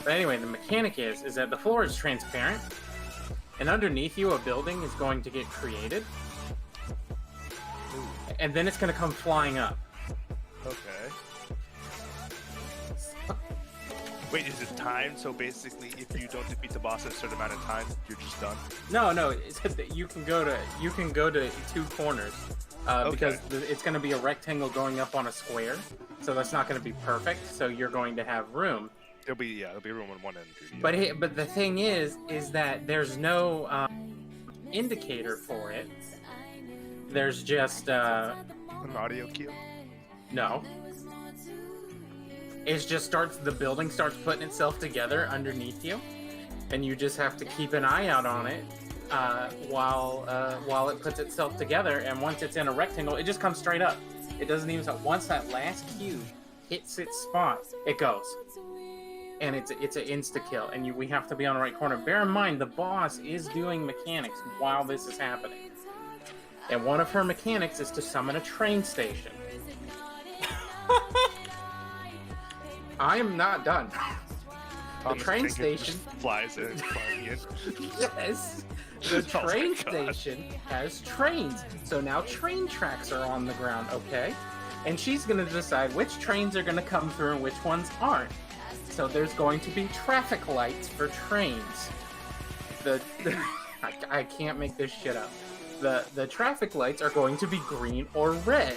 But anyway, the mechanic is that the floor is transparent, and underneath you a building is going to get created, and then it's going to come flying up. Okay. Wait, is it timed? So basically, if you don't defeat the boss in a certain amount of time, you're just done. No, it said that you can go to two corners, because it's going to be a rectangle going up on a square, so that's not going to be perfect. So you're going to have room. There'll be room on one end. But the thing is that there's no indicator for it. There's just an audio cue. No. It just the building starts putting itself together underneath you, and you just have to keep an eye out on it while it puts itself together. And once it's in a rectangle, it just comes straight up. It doesn't even stop. Once that last cube hits its spot, it goes, and it's an insta kill. And we have to be on the right corner. Bear in mind, the boss is doing mechanics while this is happening, and one of her mechanics is to summon a train station. I am not done. The train station flies in. Yes, the train station has trains. So now train tracks are on the ground, okay? And she's gonna decide which trains are gonna come through and which ones aren't. So there's going to be traffic lights for trains. I can't make this shit up. The traffic lights are going to be green or red.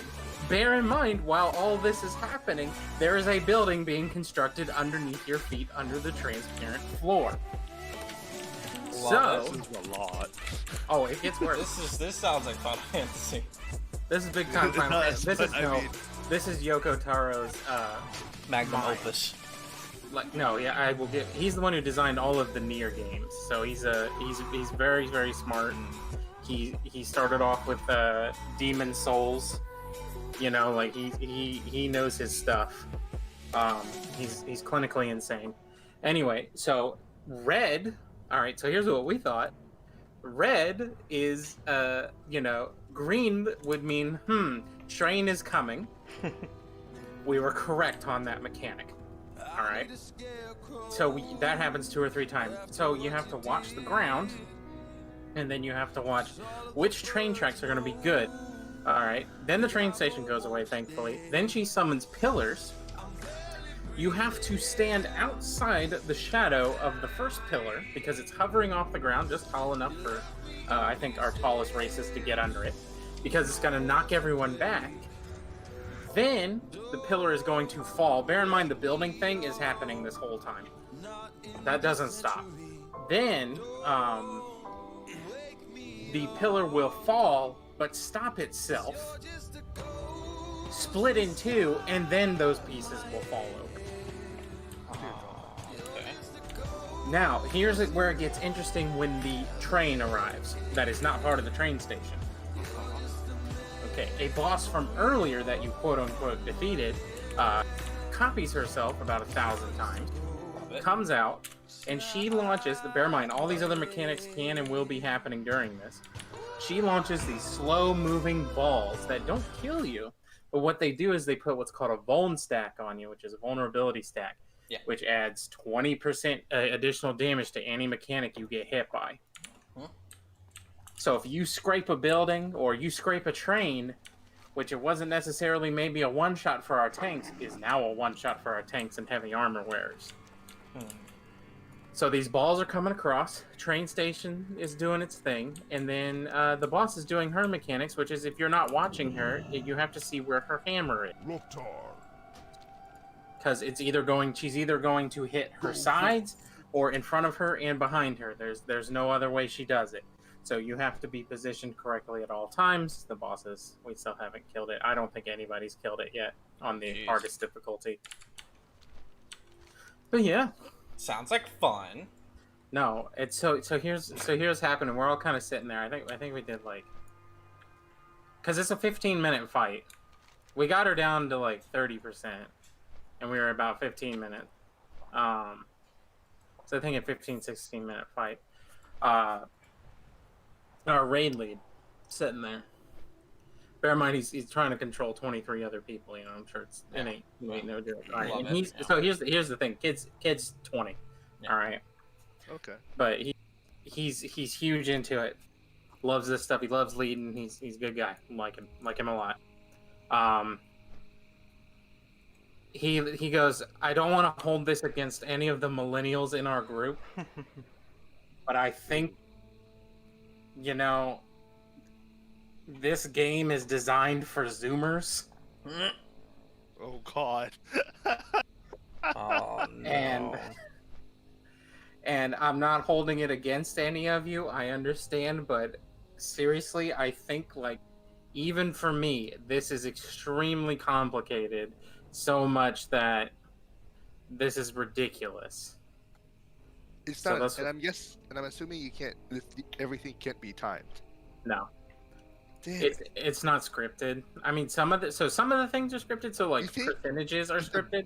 Bear in mind, while all this is happening, there is a building being constructed underneath your feet under the transparent floor. So, this is a lot. Oh, it gets worse. This sounds like Final Fantasy. This is big time Final Fantasy. This is Yoko Taro's magnum opus. I will give. He's the one who designed all of the Nier games, so he's very, very smart, and he started off with Demon Souls. You know, like he knows his stuff. He's clinically insane. Anyway, so red. All right, so here's what we thought. Red is, green would mean, train is coming. We were correct on that mechanic. All right. So that happens 2 or 3 times. So you have to watch the ground, and then you have to watch which train tracks are going to be good. All right. Then the train station goes away, thankfully. Then she summons pillars. You have to stand outside the shadow of the first pillar because it's hovering off the ground just tall enough for, I think, our tallest races to get under it, because it's going to knock everyone back. Then the pillar is going to fall. Bear in mind, the building thing is happening this whole time. That doesn't stop. Then the pillar will fall, but stop itself, split in 2, and then those pieces will fall over. Now, here's where it gets interesting when the train arrives. That is not part of the train station. Okay, a boss from earlier that you quote-unquote defeated copies herself about 1,000 times, comes out, and she launches, bear in mind, all these other mechanics can and will be happening during this. She launches these slow-moving balls that don't kill you, but what they do is they put what's called a vuln stack on you, which is a vulnerability stack. Yeah. Which adds 20% additional damage to any mechanic you get hit by. Huh? So if you scrape a building or you scrape a train, which it wasn't necessarily maybe a one-shot for our tanks, is now a one-shot for our tanks and heavy armor wearers. So these balls are coming across, train station is doing its thing, and then the boss is doing her mechanics, which is if you're not watching her, you have to see where her hammer is. Because she's either going to hit her sides or in front of her and behind her. There's no other way she does it. So you have to be positioned correctly at all times. The bosses, we still haven't killed it. I don't think anybody's killed it yet on the hardest difficulty. But yeah. Sounds like fun. No, it's so here's happening. We're all kind of sitting there. I think we did because it's a 15-minute fight. We got her down to 30%. And we were about 15 minutes. So I think a 15-16-minute fight. Our raid lead sitting there. Bear in mind, he's trying to control 23 other people. You know, I'm sure it ain't no joke. Right. And here's the thing, kids 20. Yeah. All right, Okay. but he's huge into it. Loves this stuff. He loves leading. He's a good guy. Like him a lot. Um, he goes, I don't want to hold this against any of the millennials in our group, but I think, you know, this game is designed for Zoomers. Oh God. Oh no. And I'm not holding it against any of you. I understand, but seriously, I think like even for me, this is extremely complicated, so much that this is ridiculous. It's So not, that's and I'm assuming you can't. Everything can't be timed. no. Damn. It's not scripted. I mean, some of the things are scripted. So like You think- percentages are scripted.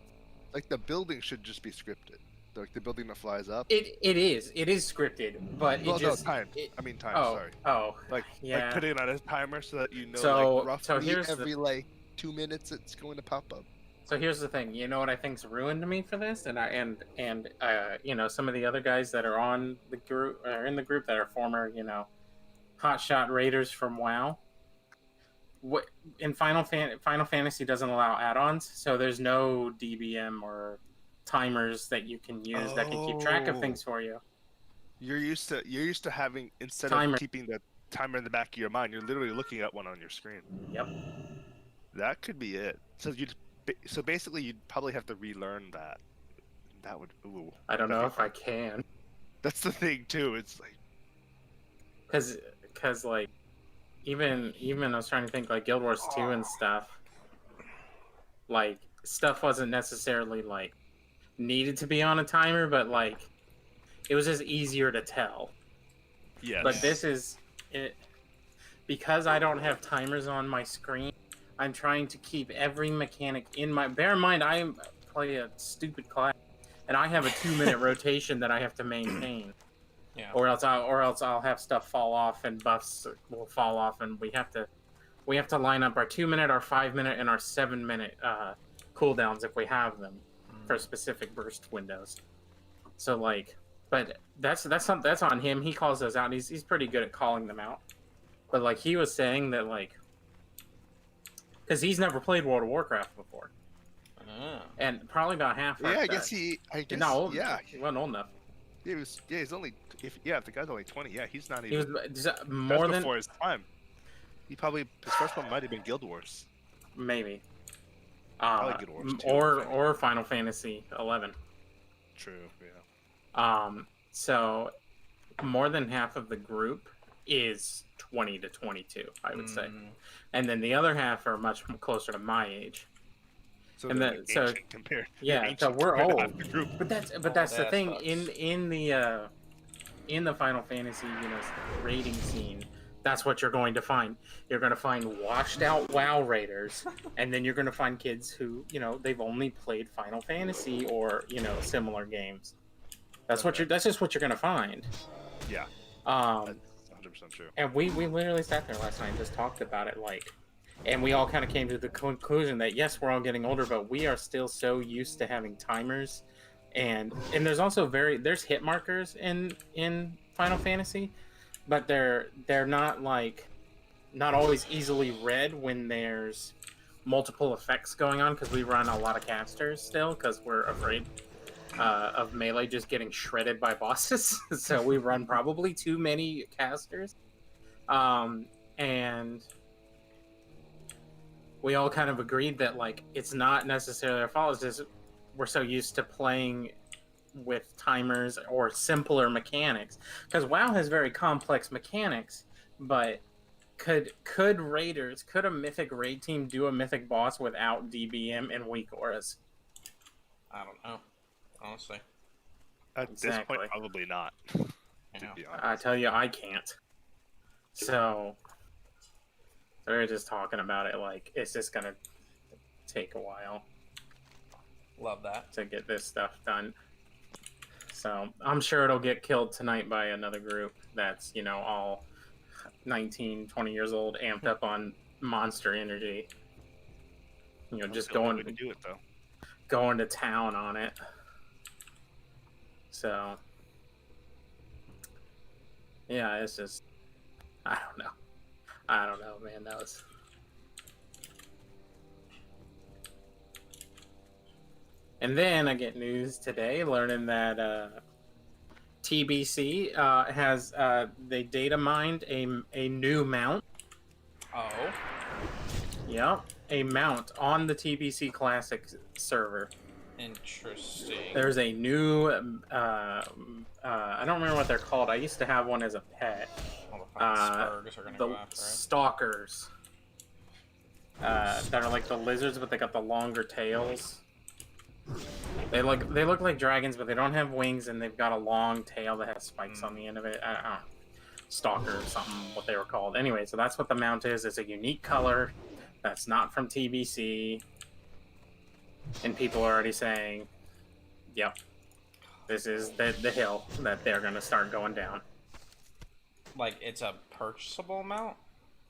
Like the building should just be scripted. Like the building that flies up. It is scripted, but Well, it just no, timed. it- I mean timed. oh Sorry. oh Like yeah. putting it on a timer so that you know So- like roughly so here's the- every like 2 minutes it's going to pop up. So here's the thing. You know what I think's ruined me for this, and you know, some of the other guys that are on the group or in the group that are former, you know, hotshot raiders from WoW. What in Final Fantasy doesn't allow add-ons, so there's no DBM or timers that you can use that can keep track of Oh. things for you. You're used to having, instead Timer. of keeping the timer in the back of your mind, you're literally looking at one on your screen. Yep. That could be it. So basically you'd probably have to relearn that. That would I don't know that'd if be I can, That's the thing too. It's like because like even I was trying to think like Guild Wars 2 and stuff. Like stuff wasn't necessarily like needed to be on a timer, but like it was just easier to tell. yes. But this is it because I don't have timers on my screen. I'm trying to keep every mechanic in my. Bear in mind, I play a stupid class, and I have a 2-minute rotation that I have to maintain, Yeah. or else I'll have stuff fall off and buffs will fall off, and we have to line up our 2-minute, our 5-minute, and our 7-minute cooldowns if we have them for specific burst windows. So like, but that's on him. He calls those out. He's pretty good at calling them out. But like he was saying that like. Because he's never played World of Warcraft before, and probably about half. Yeah, I guess not old. yeah. He wasn't old enough. He's only if the guy's only 20, yeah, he's not He even was more that's than before his time. His first one might have been Guild Wars. maybe, Probably Guild Wars 2, or Final Fantasy 11. True, yeah. So more than half of the group is 20 to 22, I would say, and then the other half are much closer to my age. So And they're, then- like, so- ancient compared. Yeah, ancient so we're compared to old. half the group. But that's the that thing sucks. in the Final Fantasy, you know, raiding scene. That's what you're going to find. You're going to find washed out WoW raiders, and then you're going to find kids who, you know, they've only played Final Fantasy or, you know, similar games. That's just what you're going to find. Yeah, Um, that's 100% true. and we literally sat there last night and just talked about it, like, and we all kind of came to the conclusion that yes, we're all getting older, but we are still so used to having timers, and there's also there's hit markers in Final Fantasy, but they're not always easily read when there's multiple effects going on, because we run a lot of casters still because we're afraid of melee just getting shredded by bosses. So we run probably too many casters, and we all kind of agreed that like it's not necessarily our fault. It's just we're so used to playing with timers or simpler mechanics, because WoW has very complex mechanics. But could a mythic raid team do a mythic boss without DBM and weak auras? I don't know. Honestly. At this Exactly. point, probably not. You To know. be I honest. tell you, I can't. So we were just talking about it, like it's just gonna take a while Love that. to get this stuff done. So I'm sure it'll get killed tonight by another group that's, you know, all 19, 20 years old, amped up on Monster Energy. You know, just That's the only way to do it though. going to town on it. So yeah, it's just I don't know. I don't know, man. That was. And then I get news today learning that TBC has they data mined a new mount. Oh. Yep, a mount on the TBC Classic server. Interesting. There's a new I don't remember what they're called. I used to have one as a pet. All the fucking spurgs are gonna The go after it. stalkers. That are like the lizards, but they got the longer tails. They look like dragons, but they don't have wings, and they've got a long tail that has spikes on the end of it. I don't know. Stalker or something, what they were called. Anyway, so that's what the mount is. It's a unique color that's not from TBC. And people are already saying, yep, this is the hill that they're going to start going down. Like, it's a purchasable amount?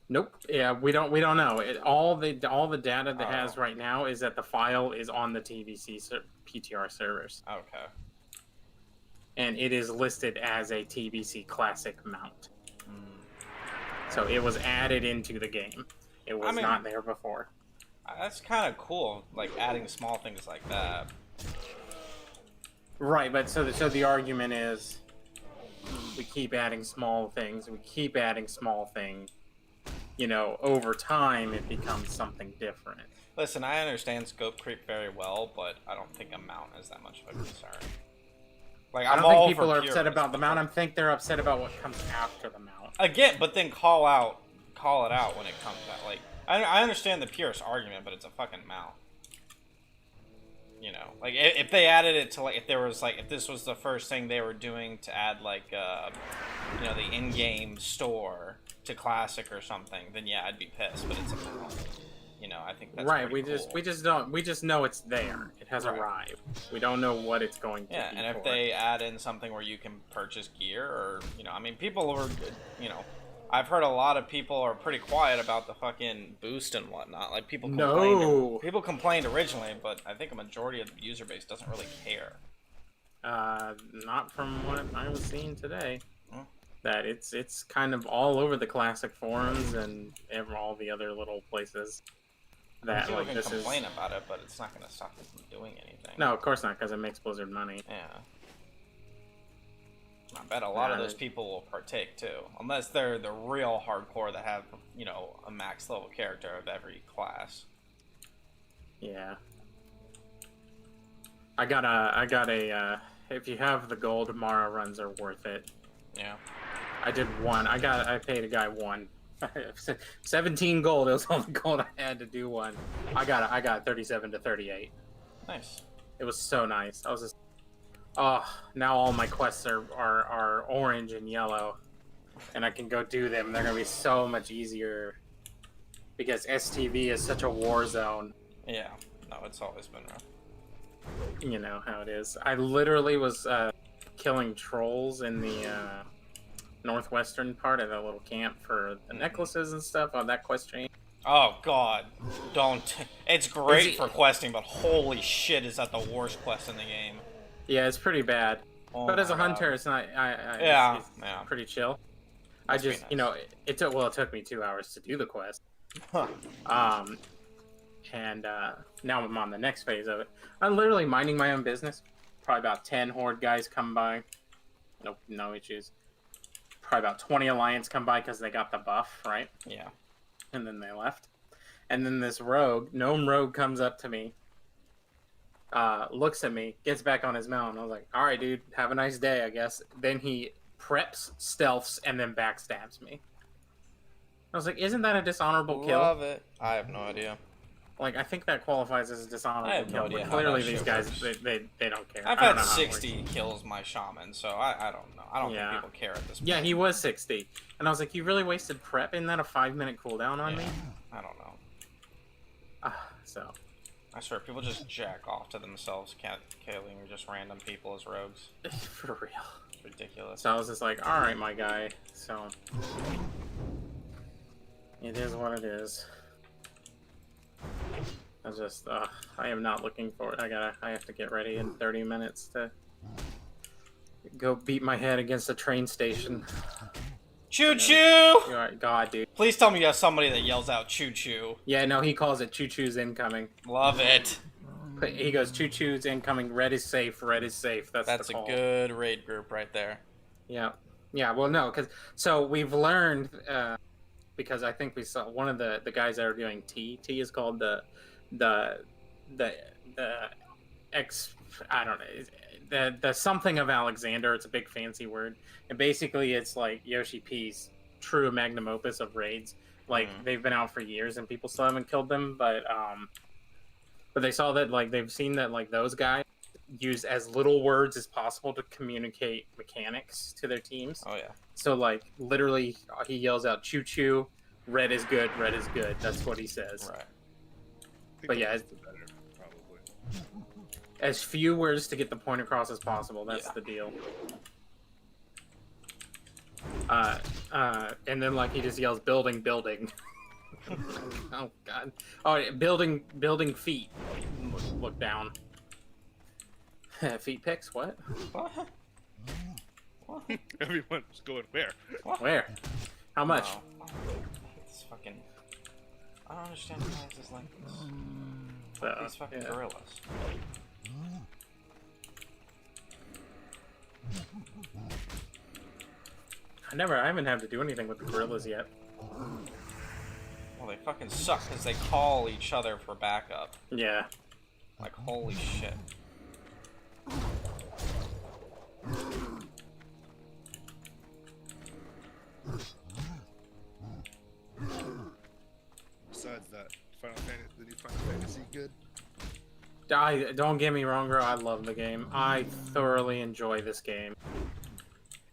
Nope. Yeah, we don't know. All the data that has right now is that the file is on the TBC PTR servers. Okay. And it is listed as a TBC Classic mount. So it was added into the game. It was not there before. That's kind of cool, like adding small things like that. Right, but so the argument is we keep adding small things. We keep adding small things. You know, over time it becomes something different. Listen, I understand scope creep very well, but I don't think a mount is that much of a concern. Like, I don't think people are upset about the mount. I think they're upset about what comes after the mount. Again, but then call it out when it comes out. Like, I understand the purist argument, but it's a fucking mount. You know, like if they added it to, like, if this was the first thing they were doing to add, like, you know, the in-game store to Classic or something, then yeah, I'd be pissed. But it's a mount. You know, I think that's right. We just know it's there. It has arrived. We don't know what it's going to be. Yeah, and if they add in something where you can purchase gear, or, you know, I mean, people are, you know, I've heard a lot of people are pretty quiet about the fucking boost and whatnot. Like, people complained originally, but I think a majority of the user base doesn't really care. Not from what I was seeing today. Hmm. That it's kind of all over the Classic forums and all the other little places. That People like can this complain is. about it, but it's not going to stop them from doing anything. No, of course not, because it makes Blizzard money. Yeah. I bet a lot of those people will partake too, unless they're the real hardcore that have, you know, a max level character of every class. Yeah. I got a. If you have the gold, Mara runs are worth it. Yeah. I did one. I paid a guy one. 17 gold. It was all the gold I had to do one. I got 37 to 38. Nice. It was so nice. I was just, oh, now all my quests are orange and yellow, and I can go do them. They're gonna be so much easier because STV is such a war zone. Yeah. No, it's always been rough. You know how it is. I literally was killing trolls in the northwestern part of the little camp for the necklaces and stuff on that quest chain. Oh god, don't. It's great for questing, but holy shit, is that the worst quest in the game? Yeah, it's pretty bad. Oh but as a my hunter, God. it's not. Yeah, it's yeah. pretty chill. Must be I just, nice. you know, it took me 2 hours to do the quest. Huh. And now I'm on the next phase of it. I'm literally minding my own business. Probably about 10 horde guys come by. Nope, no issues. Probably about 20 alliance come by because they got the buff, right? Yeah. And then they left. And then this gnome rogue comes up to me, looks at me, gets back on his mount. I was like, all right, dude, have a nice day, I guess. Then he preps, stealths, and then backstabs me. I was like, isn't that a dishonorable kill? Love it. I have no idea. Like, I think that qualifies as a dishonorable I have no kill. idea But how clearly that these shit guys, works. they don't care. I've I don't had know how it works. 60 kills my shaman, so I don't know. I don't think people care at this point. Yeah, he was 60. And I was like, you really wasted prep? Isn't that a 5-minute cooldown on Yeah, me? I don't know. So, I swear, people just jack off to themselves, killing just random people as rogues. for real. It's ridiculous. So I was just like, all right, my guy. So, it is what it is. I I am not looking for it. I have to get ready in 30 minutes to go beat my head against a train station. Choo choo! You're right, God, dude. Please tell me you have somebody that yells out choo choo. Yeah, no, he calls it choo choo's incoming. Love it. He goes choo choo's incoming. Red is safe. Red is safe. That's a the call. good raid group right there. Yeah, yeah. Well, no, because so we've learned because I think we saw one of the guys that are doing T. T is called the X. I don't know. The something of Alexander. It's a big fancy word, and basically it's like Yoshi P's true magnum opus of raids. Like they've been out for years and people still haven't killed them, but they saw that like they've seen that like those guys use as little words as possible to communicate mechanics to their teams. Oh yeah. So like literally he yells out choo choo, red is good, red is good. That's what he says. Right. But yeah, better, probably. as few words to get the point across as possible. That's the deal. And then like he just yells building, building. Oh god. Oh, building feet. Look down. Feet pics? What? What? What? Everyone's going where? What? Where? How much? Wow. It's fucking. I don't understand why this is like this. Fuck these fucking gorillas. I haven't had to do anything with the gorillas yet. Well, they fucking suck because they call each other for backup. Yeah. Like, holy shit. Besides that, the new Final Fantasy good? Don't get me wrong, bro. I love the game. I thoroughly enjoy this game.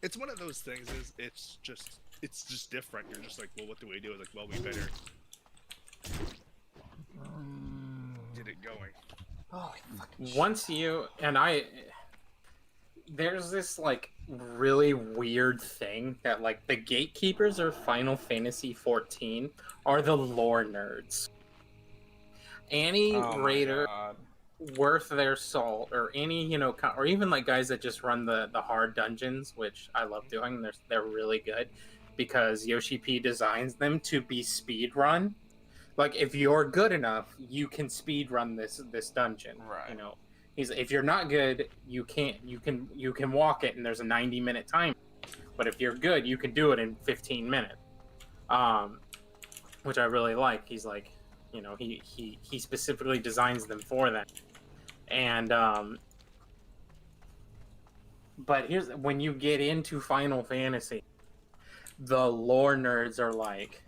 It's one of those things. It's just different. You're just like, well, what do we do? It's like, well, we better get it going. Holy fucking shit. Once you and there's this like really weird thing that like the gatekeepers of Final Fantasy 14 are the lore nerds. Any raider worth their salt, or any or even like guys that just run the hard dungeons, which I love doing. They're really good because Yoshi P designs them to be speed run. Like if you're good enough, you can speed run this dungeon. Right. If you're not good, you can't. You can walk it, and there's a 90-minute time. But if you're good, you can do it in 15 minutes. Which I really like. He's like, he specifically designs them for that. And but here's when you get into Final Fantasy, the lore nerds are like,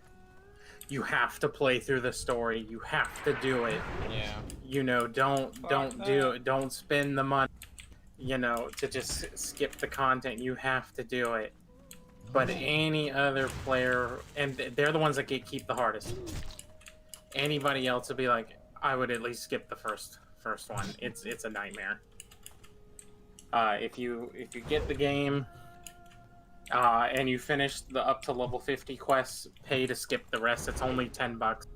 you have to play through the story. You have to do it. Yeah. Don't spend the money, to just skip the content. You have to do it. But any other player, and they're the ones that keep the hardest. Anybody else would be like, I would at least skip the first one. It's a nightmare. If you get the game, and you finish the up to level 50 quests, pay to skip the rest. It's only $10.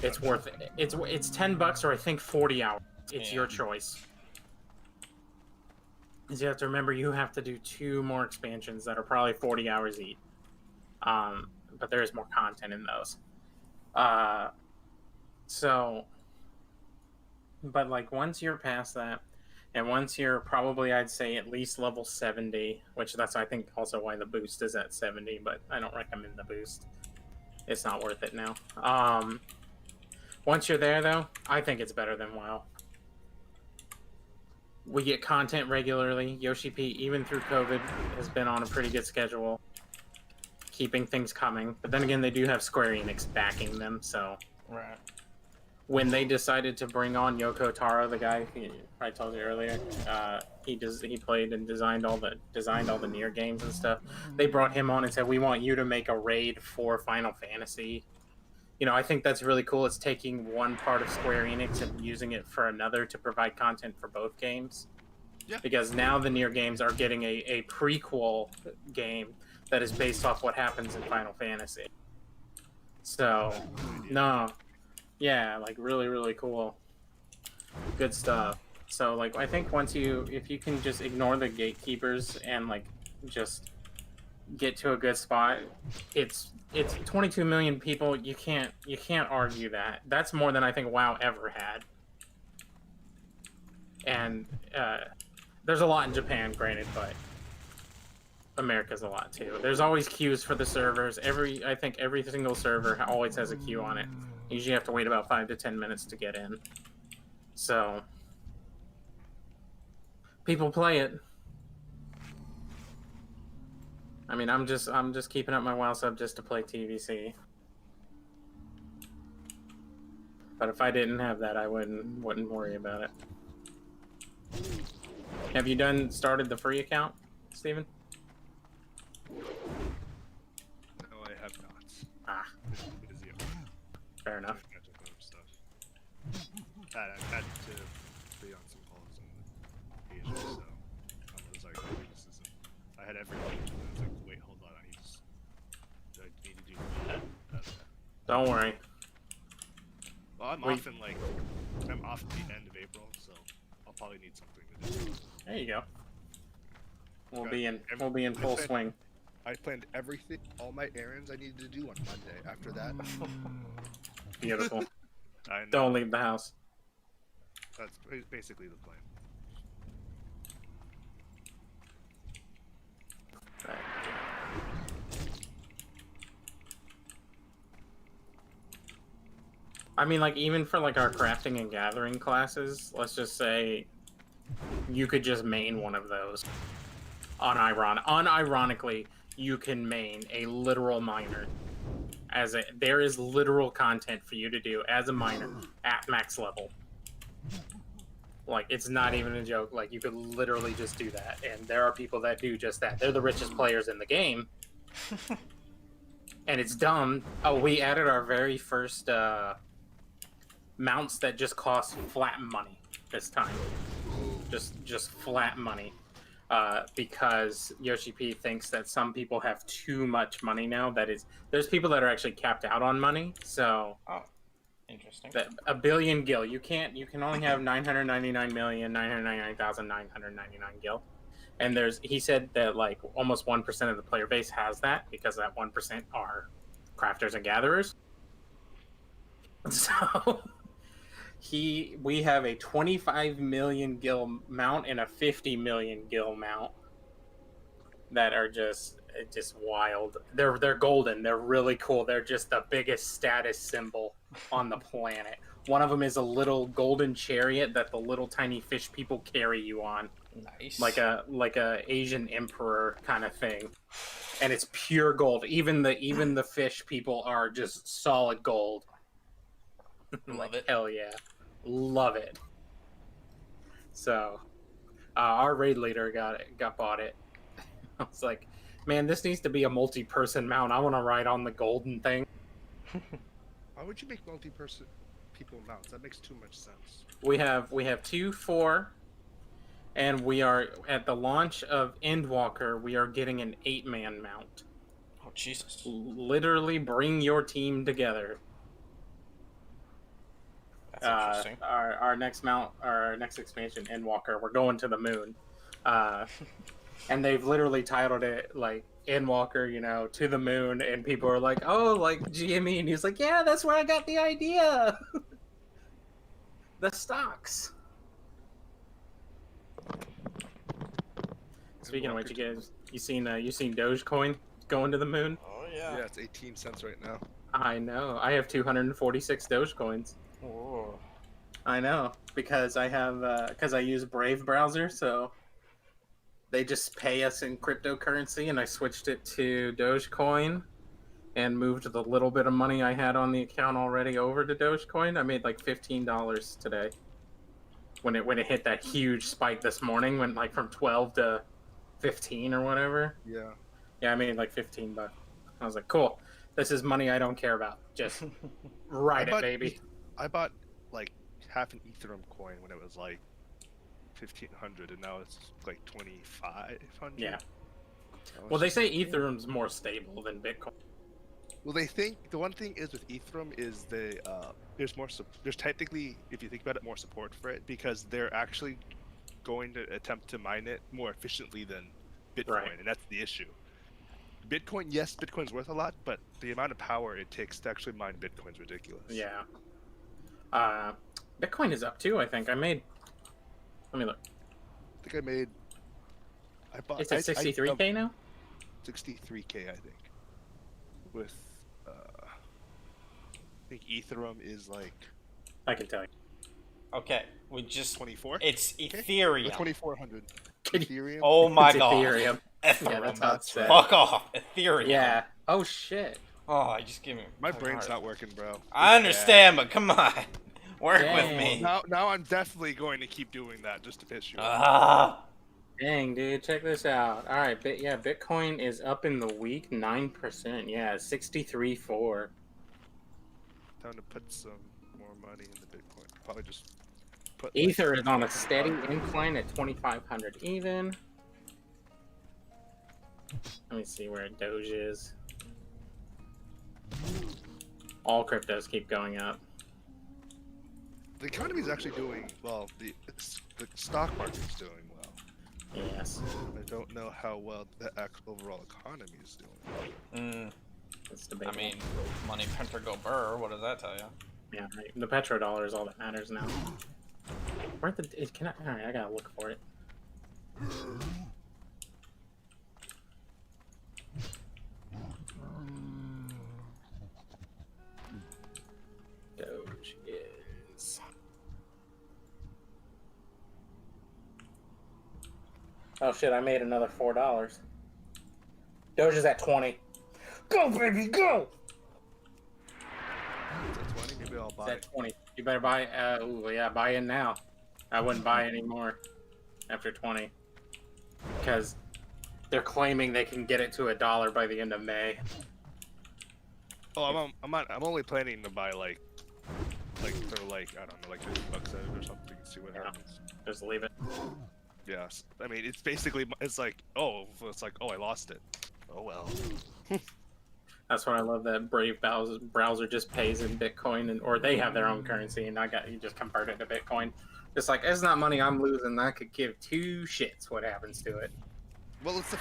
It's worth it. It's $10 or I think 40 hours. It's your choice. Because you have to remember you have to do 2 more expansions that are probably 40 hours each. But there is more content in those. But like once you're past that, and once you're probably, I'd say, at least level 70, which that's, I think, also why the boost is at 70, but I don't recommend the boost. It's not worth it now. Once you're there, though, I think it's better than WoW. We get content regularly. Yoshi P, even through COVID, has been on a pretty good schedule, keeping things coming. But then again, they do have Square Enix backing them, so... Right. When they decided to bring on Yoko Taro, the guy I told you earlier, he played and designed all the Nier games and stuff. They brought him on and said, "We want you to make a raid for Final Fantasy." I think that's really cool. It's taking one part of Square Enix and using it for another to provide content for both games. Yeah. Because now the Nier games are getting a prequel game that is based off what happens in Final Fantasy. So, no. Yeah, like really, really cool. Good stuff. So like I think if you can just ignore the gatekeepers and like just get to a good spot, it's 22 million people. You can't argue that. That's more than I think WoW ever had. And there's a lot in Japan, granted, but America's a lot too. There's always queues for the servers. I think every single server always has a queue on it. You usually have to wait about 5 to 10 minutes to get in. So people play it. I mean, I'm just keeping up my WoW sub just to play TVC. But if I didn't have that, I wouldn't worry about it. Have you started the free account, Steven? No, I have not. Ah, Busy. fair enough. Catch up on stuff. I've had to be on some calls in Asia, so I was like, oh, this isn't. I had everything. I was like, wait, hold on, I need to do that. Don't worry. Well, I'm off at the end of April, so I'll probably need something to do. There you go. We'll Okay. be in full swing. I planned everything, all my errands I needed to do on Monday. After that, Beautiful. I know. Don't leave the house. That's basically the plan. Right. I mean, like, even for, like, our crafting and gathering classes, let's just say you could just main one of those. Unironically, you can main a literal miner. There is literal content for you to do as a miner at max level. Like, it's not even a joke. Like, you could literally just do that. And there are people that do just that. They're the richest players in the game. And it's dumb. Oh, we added our very first mounts that just cost flat money this time. Just flat money. Because Yoshi P thinks that some people have too much money now. There's people that are actually capped out on money. So, Oh, interesting. that a billion gil, you can only have 999,999,999 gil. And he said that like almost 1% of the player base has that because that 1% are crafters and gatherers. So we have a 25 million gil mount and a 50 million gil mount that are just wild. They're golden. They're really cool. They're just the biggest status symbol on the planet. One of them is a little golden chariot that the little tiny fish people carry you on. Nice. Like a Asian emperor kind of thing. And it's pure gold. Even the fish people are just solid gold. Love it. Hell yeah. Love it. So, our raid leader bought it. I was like, man, this needs to be a multi-person mount. I want to ride on the golden thing. Why would you make multi-person people mounts? That makes too much sense. We have 2, 4, and we are at the launch of Endwalker. We are getting an 8-man mount. Oh Jesus! Literally, bring your team together. That's interesting. Our next expansion, Endwalker, we're going to the moon. And they've literally titled it like Endwalker, to the moon, and people are like, oh, like GME, and he's like, yeah, that's where I got the idea. The stocks. Speaking of which, you seen Dogecoin going to the moon? Oh yeah. Yeah, it's 18 cents right now. I know. I have 246 Dogecoins. Oh. I know, because I use Brave browser, so they just pay us in cryptocurrency, and I switched it to Dogecoin and moved the little bit of money I had on the account already over to Dogecoin. I made like $15 today when it hit that huge spike this morning, went like from 12 to 15 or whatever. Yeah. Yeah, I made like $15. I was like, cool. This is money I don't care about. Just ride it, baby. I bought like half an Ethereum coin when it was like 1,500, and now it's like 2,500. Yeah. Well, they say Ethereum's more stable than Bitcoin. Well, they think the one thing is with Ethereum is there's more there's technically, if you think about it, more support for it because they're actually going to attempt to mine it more efficiently than Bitcoin, Right. and that's the issue. Bitcoin, yes, Bitcoin's worth a lot, but the amount of power it takes to actually mine Bitcoin's ridiculous. Yeah. Bitcoin is up too. I think I made. Let me look. I think I made. I bought. It's at 63K now. 63K, I think. With, I think Ethereum is like I can tell you. Okay, we just 24. it's Ethereum. 2400. Can you- Ethereum. Oh my It's god. Ethereum. Yeah, Ethereum. that's how it's said. Fuck off. Ethereum. Yeah. Oh shit. Oh, I just give me. My fucking brain's heart. not working, bro. I understand, but come on. Work with Dang. me. Now I'm definitely going to keep doing that just to piss you off. Ah. Dang, dude, check this out. All right, Bitcoin is up in the week 9%. Yeah, 63.4. Time to put some more money into Bitcoin. Probably just put. Ether is on a steady incline at 2,500 even. Let me see where Doge is. All cryptos keep going up. The economy is actually doing well. The stock market's doing well. Yes. I don't know how well the overall economy is doing. It's I debatable. mean, money printer go burr. What does that tell you? Yeah, right. The petrodollar is all that matters now. Where the can I? All right, I gotta look for it. Doge is. Oh shit! I made another $4. Doge is at 20. Go baby, go! It's at 20. Maybe I'll It's buy at it. 20. You better buy. Ooh, yeah, buy in now. I wouldn't buy anymore after 20 because they're claiming they can get it to $1 by the end of May. Oh, I'm only planning to buy like for like I don't know, like $50 out or something. See what Yeah. happens. Just leave it. Yes, I mean it's basically it's like oh I lost it. Oh well. That's what I love. That Brave browser just pays in Bitcoin, or they have their own currency, and you just convert it to Bitcoin. It's like it's not money I'm losing. I could give two shits what happens to it. Well, it's it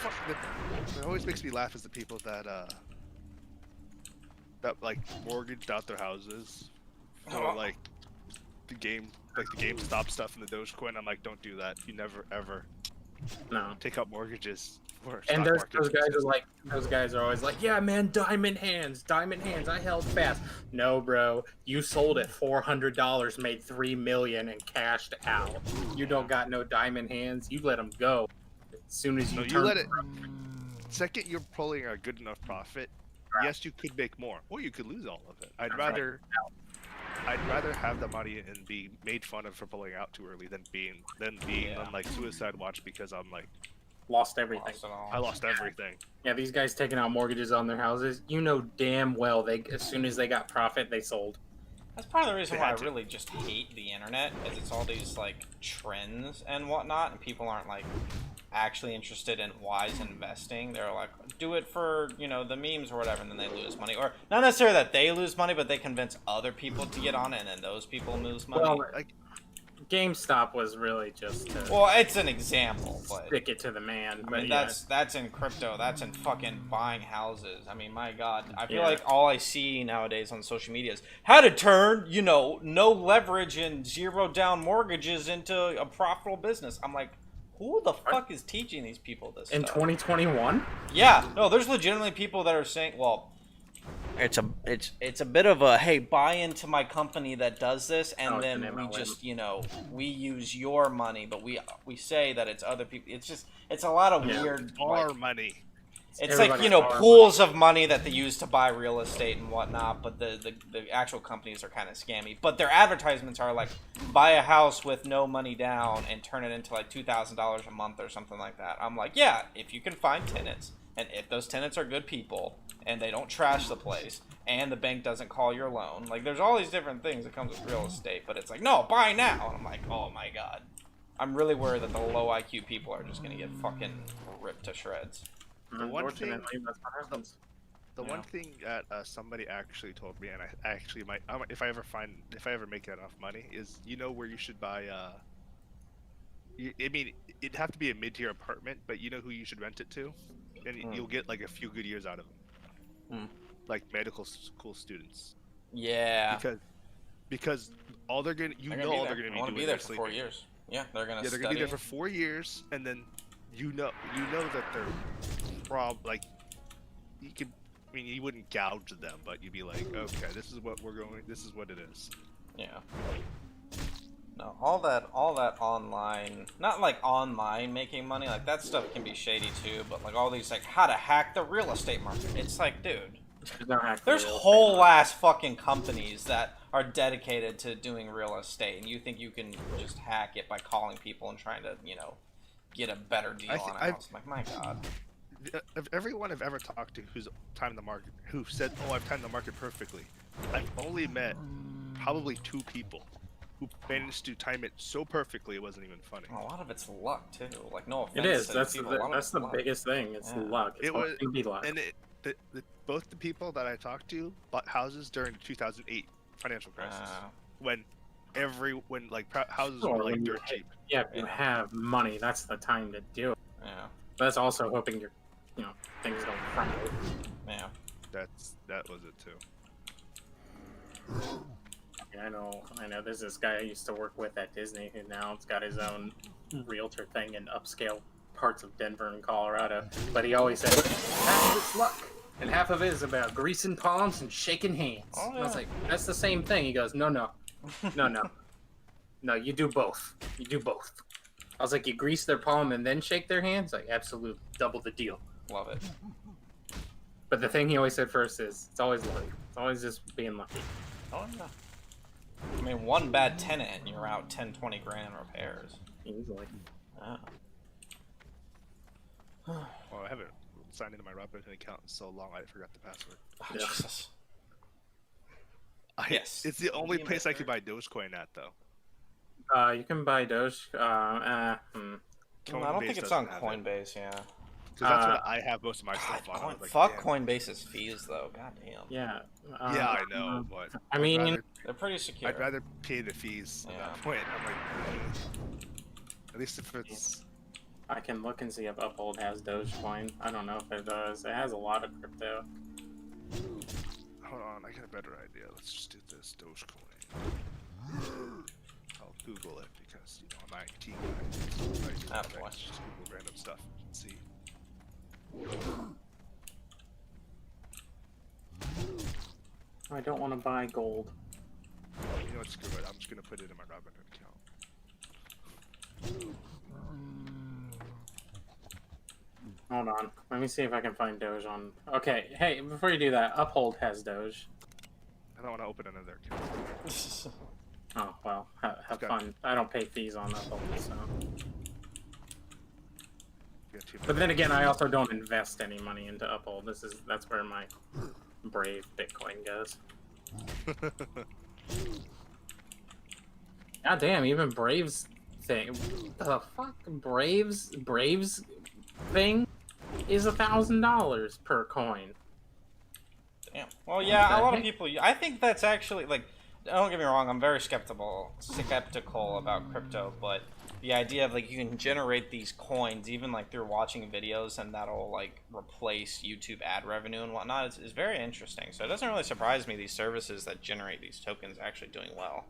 always makes me laugh is the people that like mortgaged out their houses for like the GameStop stuff and the Dogecoin. I'm like, don't do that. You never ever No. take out mortgages for And stock those market. those guys are always like, yeah, man, diamond hands. I held fast. No, bro, you sold at $400, made $3 million, and cashed out. You don't got no diamond hands. You let them go. As soon as you No, you turn let it. Second, you're pulling a good enough profit. Right. Yes, you could make more, or you could lose all of it. I'd rather have the money and be made fun of for pulling out too early than being Yeah. on like suicide watch because I'm like lost everything. Lost it all. I lost everything. Yeah, these guys taking out mortgages on their houses. You know damn well as soon as they got profit, they sold. That's part of the reason They why I had to. really just hate the internet, is it's all these like trends and whatnot, and people aren't like actually interested in wise investing. They're like, do it for, you know, the memes or whatever, and then they lose money. Or not necessarily that they lose money, but they convince other people to get on it, and then those people lose money. Well, Like GameStop was really just to Well, it's an example, but stick it to the man. I But mean, yeah, that's in crypto. That's in fucking buying houses. I mean, my God. I feel Yeah. like all I see nowadays on social media is how to turn, you know, no leverage and zero down mortgages into a profitable business. I'm like, who the fuck is teaching these people this in stuff? 2021. Yeah, no, there's legitimately people that are saying, well, it's a bit of a, hey, buy into my company that does this, and Oh, it's then an we MLM. just, you know, we use your money, but we say that it's other people. It's a lot of Yeah. weird. our Like, money. it's like, you know, Everybody's pools of money that they use to buy real estate and whatnot, but the actual companies are kind of scammy. But their advertisements are like, buy a house with no money down and turn it into like $2,000 a month or something like that. I'm like, yeah, if you can find tenants, and if those tenants are good people, and they don't trash the place, and the bank doesn't call your loan, like, there's all these different things that comes with real estate, but it's like, no, buy now. And I'm like, oh my God. I'm really worried that the low IQ people are just going to get fucking ripped to shreds. The one thing- Unfortunately, that's what happens. The Yeah. one thing that somebody actually told me, and I actually might, if I ever make enough money, is where you should buy. I mean, it'd have to be a mid-tier apartment, but you know who you should rent it to, and you'll get like a few good years out of them, Hmm. like medical school students, Yeah. because all they're gonna, They're gonna be all there. they're gonna I be want to doing be there is for 4 sleeping. years. Yeah, they're gonna Yeah, they're study. gonna be there for 4 years, and then you know that they're like you could. I mean, you wouldn't gouge them, but you'd be like, okay, this is what we're going. This is what it is. Yeah. No, all that online, not like online making money, like that stuff can be shady too, but like all these like how to hack the real estate market. It's like, dude, there's whole ass fucking companies that are dedicated to doing real estate, and you think you can just hack it by calling people and trying to, get a better deal on a house. I'm like, my god. Of everyone I've ever talked to who's timed the market, who said, "Oh, I've timed the market perfectly," I've only met probably 2 people who managed to time it so perfectly it wasn't even funny. A lot of it's luck too. Like, no offense. It is. to That's people, a lot of that's it's the luck. biggest thing. It's Yeah. luck. It's It was, gonna be luck. and both the people that I talked to bought houses during the 2008 financial crisis, when houses Sure, were like when you dirt cheap. Yeah, if you have money, that's the time to do it. Yeah. But that's also hoping things don't crumble. Yeah. That was it too. I know. There's this guy I used to work with at Disney who now has got his own realtor thing in upscale parts of Denver and Colorado. But he always said, half of it's luck, and half of it is about greasing palms and shaking hands. Oh, And I was yeah. like, that's the same thing. He goes, no. No, you do both. You do both. I was like, you grease their palm and then shake their hands? Like, absolute double the deal. Love it. But the thing he always said first is, it's always luck. It's always just being lucky. Oh yeah. I mean, one bad tenant and you're out 10, 20 grand in repairs. Easily. Yeah. Well, I haven't signed into my Robinhood account in so long I forgot the password. Oh, Yeah. Jesus. Yes. It's the only place I could buy Dogecoin at, though. You can buy Doge. I don't think it's on doesn't have it. Coinbase, yeah. Because that's what I have most of my stuff on. I was like, Fuck damn. Coinbase's fees, though. God damn. Yeah. Yeah, I know, but I mean, They're pretty secure. I'd rather pay the fees at Yeah. that point. I'm like, at least if it's. I can look and see if Uphold has Dogecoin. I don't know if it does. It has a lot of crypto. Hold on, I got a better idea. Let's just do this Dogecoin. I'll Google it because I'm an IT guy. Ah, boy. Just Google random stuff and see. I don't want to buy gold. You know what? Screw it. I'm just gonna put it in my Robinhood account. Hold on. Let me see if I can find Doge on. Okay, hey, before you do that, Uphold has Doge. I don't want to open another account. Oh, well, have Okay. fun. I don't pay fees on Uphold, so. Get too But then again, I also don't invest any money into Uphold. That's where my Brave Bitcoin goes. God damn, even Braves thing. The fuck? Braves thing is $1,000 per coin. Damn. Well, yeah, the a lot of heck? people. I think that's actually like. Don't get me wrong. I'm very skeptical about crypto, but the idea of like you can generate these coins even like through watching videos and that'll like replace YouTube ad revenue and whatnot is very interesting. So it doesn't really surprise me these services that generate these tokens are actually doing well.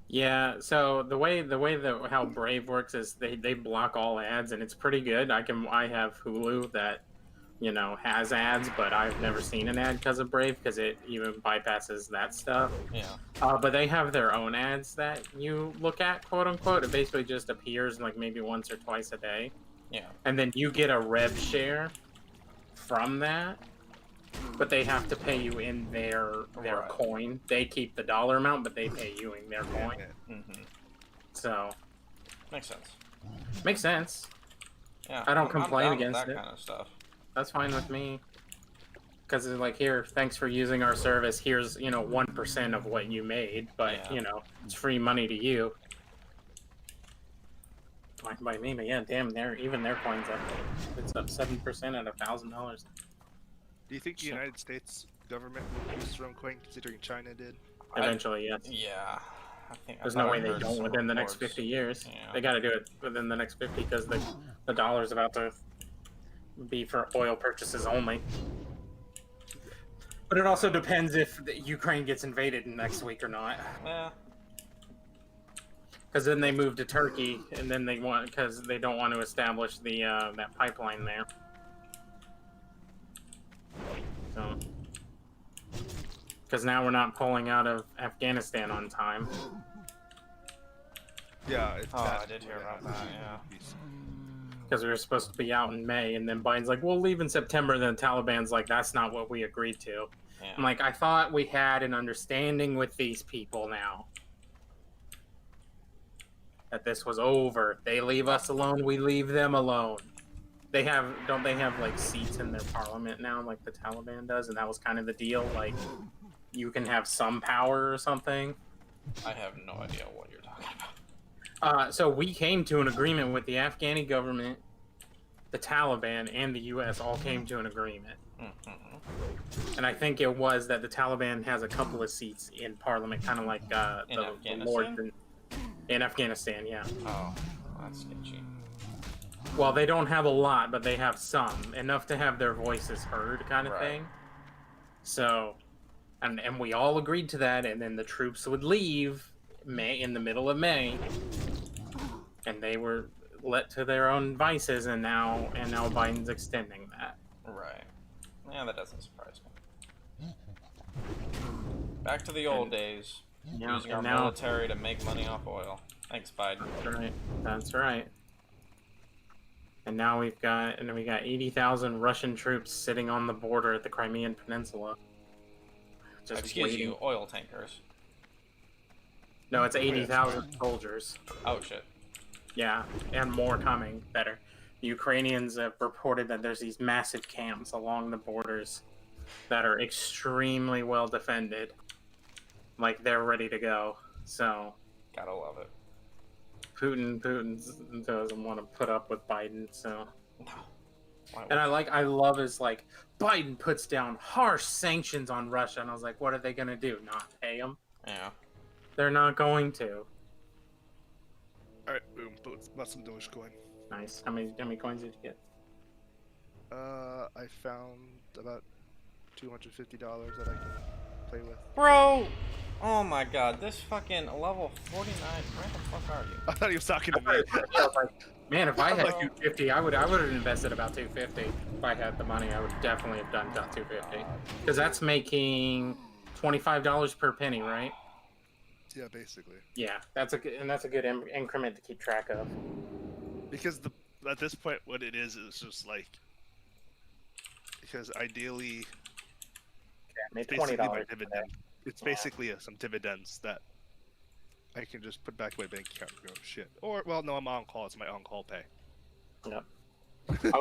Yeah, so the way how Brave works is they block all ads, and it's pretty good. I have Hulu that has ads, but I've never seen an ad because of Brave because it even bypasses that stuff. Yeah. But they have their own ads that you look at, quote unquote. It basically just appears like maybe once or twice a day, Yeah. and then you get a rev share from that. But they have to pay you in their Right. coin. They keep the dollar amount, but they pay you in their coin. Mm-hmm. So Makes sense. makes sense. Yeah. I don't I'm complain down with against that it. kind of stuff. That's fine with me. Because it's like, here, thanks for using our service. Here's 1% of what you made, but Yeah. it's free money to you. Fine by me, but yeah, damn, even their coins up. It's up 7% at $1,000. Do you think the United States government will produce their own coin, considering China did? Eventually, yes. Yeah. There's no way they don't within the next 50 years. Yeah. They got to do it within the next 50 because the dollar's about to be for oil purchases only. But it also depends if Ukraine gets invaded next week or not. Yeah. Because then they move to Turkey, and then they want because they don't want to establish the that pipeline there. So, because now we're not pulling out of Afghanistan on time. Yeah. I did hear about that. Yeah. Because we were supposed to be out in May, and then Biden's like, "We'll leave in September." And then Taliban's like, "That's not what we agreed to." Yeah. I'm like, I thought we had an understanding with these people now. That this was over. They leave us alone, we leave them alone. Don't they have like seats in their parliament now, like the Taliban does? And that was kind of the deal, like you can have some power or something. I have no idea what you're talking about. So we came to an agreement with the Afghani government, the Taliban, and the U.S. all came to an agreement. And I think it was that the Taliban has a couple of seats in parliament, kind of like the Lords in Afghanistan, yeah. Oh, that's sketchy. Well, they don't have a lot, but they have some. Enough to have their voices heard, kind of thing. So, and we all agreed to that, and then the troops would leave in the middle of May, and they were let to their own vices, and now Biden's extending that. Right. Yeah, that doesn't surprise me. Back to the old days. Yeah, using our now, military to make money off oil. Thanks, Biden. That's right. That's right. And now we got 80,000 Russian troops sitting on the border at the Crimean Peninsula. Just Excuse waiting. you, oil tankers. No, it's 80,000 soldiers. Oh shit. Yeah, and more coming. Better. The Ukrainians have reported that there's these massive camps along the borders that are extremely well defended. Like, they're ready to go. So, Gotta love it. Putin doesn't want to put up with Biden, so. Why And I love his, like, Biden puts down harsh sanctions on Russia, and I was like, what are they gonna do? Not pay him? Yeah. They're not going to. Alright, boom. Bought some Dogecoin. Nice. How many coins did you get? I found about $250 that I can play with. Bro! Oh my god, this fucking level 49. Where the fuck are you? I thought he was talking to me. I was like, man, if I had 250, I would have invested about 250. If I had the money, I would definitely have done about 250. Because that's making $25 per penny, right? Yeah, basically. Yeah, that's a good increment to keep track of. Because at this point, what it is just like, because ideally, Yeah, it's basically my $20. dividend. It's basically some dividends that I can just put back in my bank account and go, shit. Or, well, no, I'm on call. It's my on-call pay. Yep. I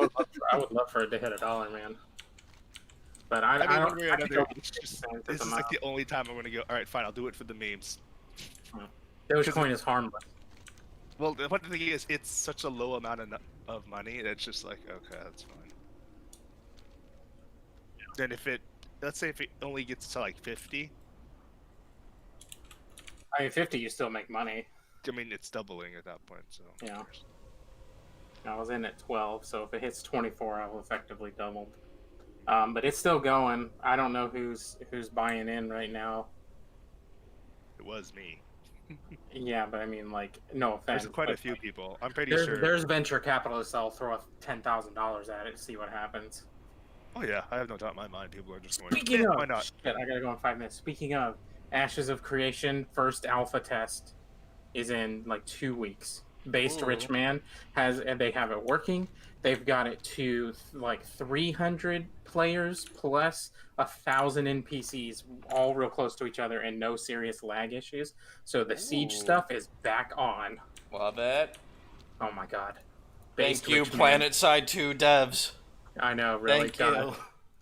would love for it to hit $1, man. But I mean, don't. one way or another, this is like the only time I'm going to go, alright, fine, I'll do it for the memes. Dogecoin is harmless. Well, the thing is, it's such a low amount of money that it's just like, okay, that's fine. Then let's say if it only gets to like 50. I mean, 50, you still make money. I mean, it's doubling at that point, so. Yeah. I was in at 12, so if it hits 24, I'll effectively double. But it's still going. I don't know who's buying in right now. It was me. Yeah, but I mean, like, no offense. There's quite a few people. I'm pretty sure. There's venture capitalists that'll throw $10,000 at it to see what happens. Oh yeah, I have no doubt in my mind. People are just going. Speaking of, why not? Shit, I gotta go in 5 minutes. Speaking of, Ashes of Creation first alpha test is in like 2 weeks. Based Rich Man and they have it working. They've got it to like 300 players plus 1,000 NPCs, all real close to each other, and no serious lag issues. So the siege stuff is back on. Love it. Oh my god! Thank you, PlanetSide 2 devs. I know, really. Thank you.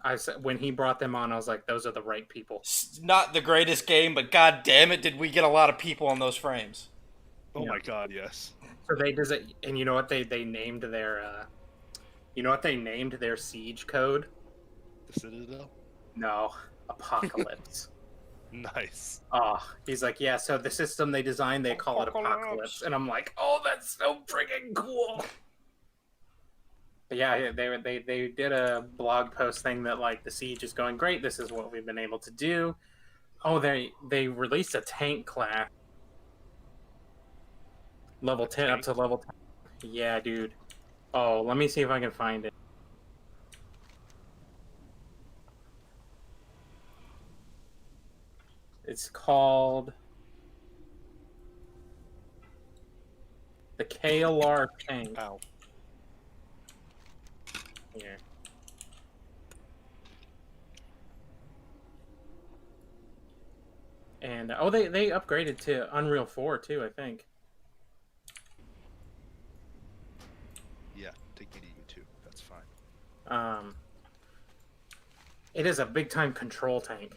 I said when he brought them on, I was like, "Those are the right people." It's not the greatest game, but god damn it, did we get a lot of people on those frames? Oh my god, yes. So they does it, and you know what they named their, siege code? The Citadel? No, Apocalypse. Nice. He's like, yeah, so the system they designed, they call it Apocalypse. And I'm like, oh, that's so freaking cool. But yeah, they did a blog post thing that, like, the Siege is going great. This is what we've been able to do. Oh, they released a tank class. Level 10 up to level 10. Yeah, dude. Oh, let me see if I can find it. It's called the KLR tank. Ow. Here. And oh, they upgraded to Unreal 4 too, I think. Yeah, take me to you too. That's fine. It is a big time control tank.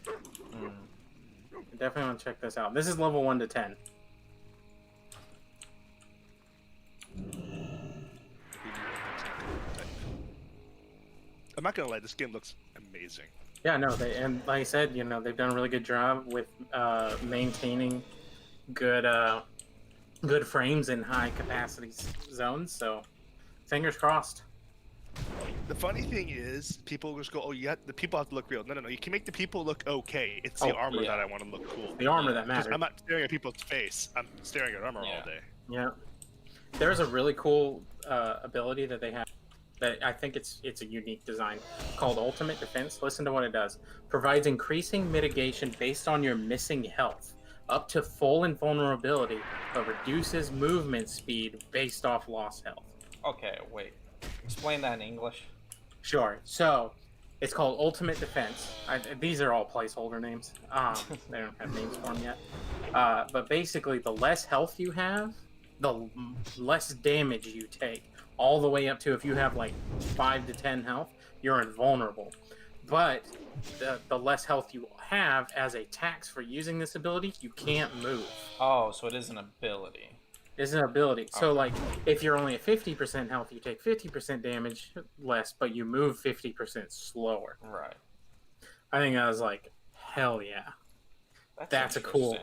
Definitely want to check this out. This is level 1 to 10. I'm not gonna lie, this game looks amazing. Yeah, no, and like I said, you know, they've done a really good job with maintaining good good frames in high capacity zones. So, fingers crossed. The funny thing is, people just go, "Oh, yeah, the people have to look real." No. You can make the people look okay. It's the armor that I want to look cool. The armor that matters. I'm not staring at people's face. I'm staring at armor all day. Yeah. There's a really cool ability that they have that I think it's a unique design called Ultimate Defense. Listen to what it does. Provides increasing mitigation based on your missing health, up to full invulnerability, but reduces movement speed based off lost health. Okay, wait. Explain that in English. Sure. So, it's called Ultimate Defense. These are all placeholder names. They don't have names for them yet. But basically, the less health you have, the less damage you take. All the way up to, if you have like 5 to 10 health, you're invulnerable. But the less health you have, as a tax for using this ability, you can't move. Oh, so it is an ability. It's an ability. Okay. So, like, if you're only at 50% health, you take 50% damage less, but you move 50% slower. Right. I think I was like, hell yeah. That's a cool.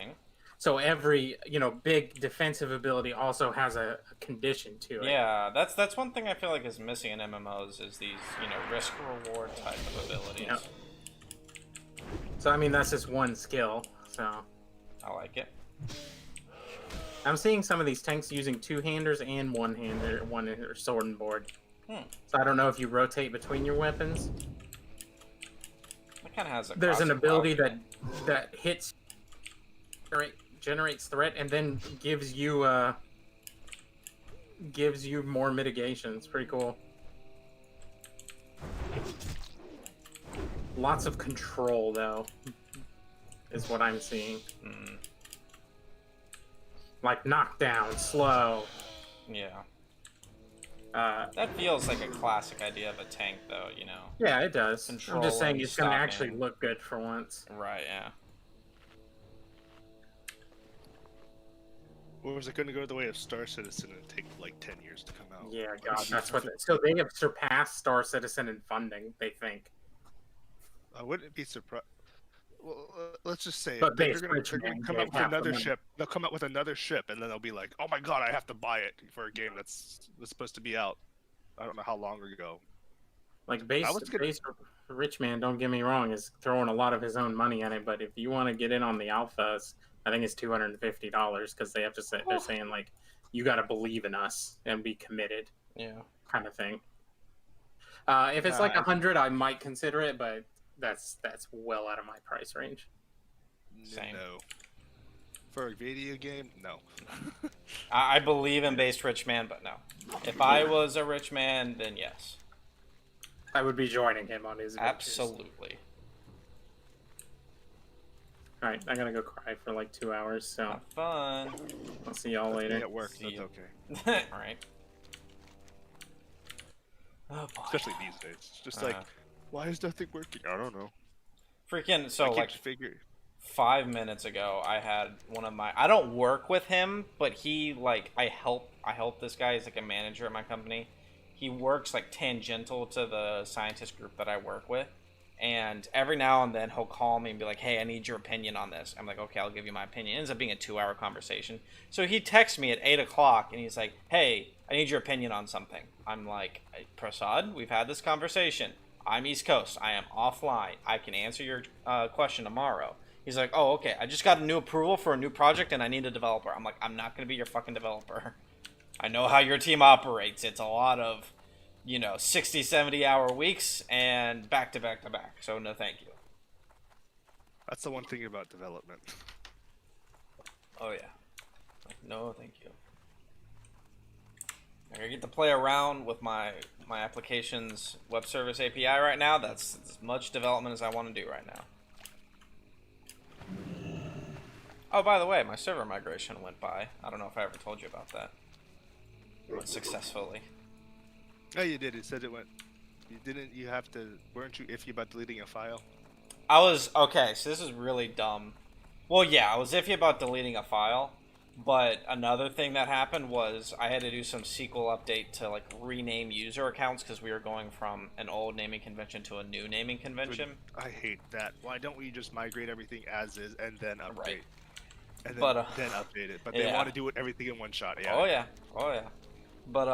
So every, you know, big defensive ability also has a condition to it. Yeah, that's one thing I feel like is missing in MMOs is these, you know, risk reward type of abilities. Yeah. So I mean, that's just one skill. So I like it. I'm seeing some of these tanks using two-handers and one-hander, one-hander sword and board. So I don't know if you rotate between your weapons. It kind of has a. There's an ability that hits, generates threat, and then gives you more mitigation. It's pretty cool. Lots of control, though, is what I'm seeing. Like knockdown, slow. Yeah. That feels like a classic idea of a tank, though, you know. Yeah, it does. I'm just saying it's going to actually look good for once. Right, yeah. Or was it going to go the way of Star Citizen and take like 10 years to come out? Yeah, God, that's what. So they have surpassed Star Citizen in funding, they think. I wouldn't be surprised. Well, let's just say they're going to come out with another ship. They'll come out with another ship, and then they'll be like, "Oh my God, I have to buy it for a game that's supposed to be out." I don't know how long ago. Like base Rich Man, don't get me wrong, is throwing a lot of his own money at it. But if you want to get in on the alphas, I think it's $250 because they have to say they're saying like, you got to believe in us and be committed. Yeah, kind of thing. If it's like 100, I might consider it, but that's well out of my price range. Same. No. For a video game, no. I believe in based rich man, but no. If I was a rich man, then yes. I would be joining him on his adventures. Absolutely. Alright, I'm gonna go cry for like 2 hours, so... Have fun. I'll see y'all later. At work, that's okay. Alright. Oh, boy. Especially these days. It's just like, why is nothing working? I don't know. Freaking, so like... figure. 5 minutes ago, I had one of my... I don't work with him, but he, like, I help this guy. He's, like, a manager at my company. He works, like, tangential to the scientist group that I work with. And every now and then he'll call me and be like, hey, I need your opinion on this. I'm like, okay, I'll give you my opinion. It ends up being a 2-hour conversation. So he texts me at 8 o'clock and he's like, hey, I need your opinion on something. I'm like, Prasad, we've had this conversation. I'm East Coast. I am offline. I can answer your question tomorrow. He's like, oh, okay, I just got a new approval for a new project and I need a developer. I'm like, I'm not going to be your fucking developer. I know how your team operates. It's a lot of, 60, 70-hour weeks and back to back to back. So no thank you. That's the one thing about development. Oh, yeah. No thank you. I get to play around with my application's web service API right now. That's as much development as I want to do right now. Oh, by the way, my server migration went by. I don't know if I ever told you about that. It went successfully. Oh, you did. It said it went. You didn't. You have to. Weren't you iffy about deleting a file? I was okay. So this is really dumb. Well, yeah, I was iffy about deleting a file, but another thing that happened was I had to do some SQL update to like rename user accounts because we were going from an old naming convention to a new naming convention. I hate that. Why don't we just migrate everything as is and then update? Right. And then, But, then update it. But they want to do everything in one shot. Yeah. Oh yeah. Oh yeah. But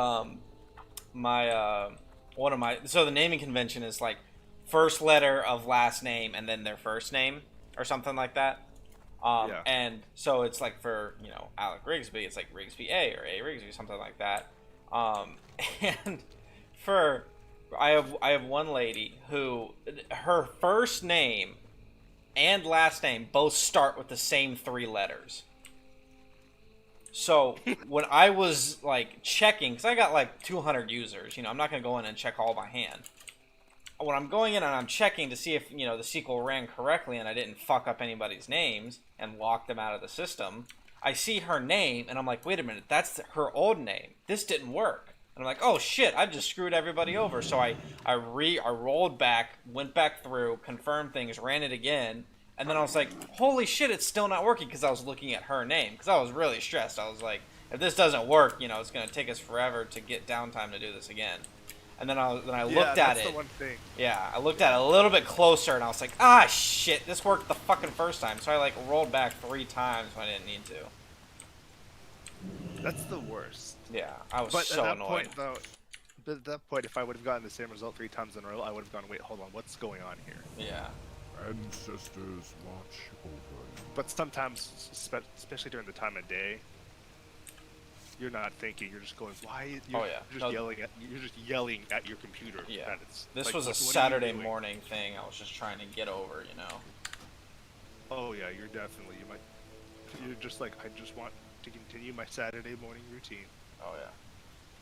so the naming convention is like first letter of last name and then their first name or something like that. Yeah. And so it's like for, Alec Rigsby, it's like Rigsby A or A Rigsby, something like that. And I have one lady who her first name and last name both start with the same 3 letters. So when I was like checking, because I got like 200 users, I'm not going to go in and check all by hand. When I'm going in and I'm checking to see if, the SQL ran correctly and I didn't fuck up anybody's names and lock them out of the system, I see her name and I'm like, wait a minute, that's her old name. This didn't work. And I'm like, oh shit, I just screwed everybody over. So I rolled back, went back through, confirmed things, ran it again. And then I was like, holy shit, it's still not working because I was looking at her name. Because I was really stressed. I was like, if this doesn't work, it's going to take us forever to get downtime to do this again. And then I looked at it. That's the one thing. Yeah, I looked at it a little bit closer and I was like, ah, shit, this worked the fucking first time. So I like rolled back 3 times when I didn't need to. That's the worst. Yeah, I was But so at that annoyed. point, though, at that point, if I would have gotten the same result 3 times in a row, I would have gone, wait, hold on, what's going on here? Yeah. Ancestors watch over you. But sometimes, especially during the time of day, you're not thinking. You're just going, why? You're just yelling at your computer. Yeah. It's This like, was a what are you Saturday doing? morning thing. I was just trying to get over, Oh yeah, you're definitely. You're just like, I just want to continue my Saturday morning routine. Oh yeah.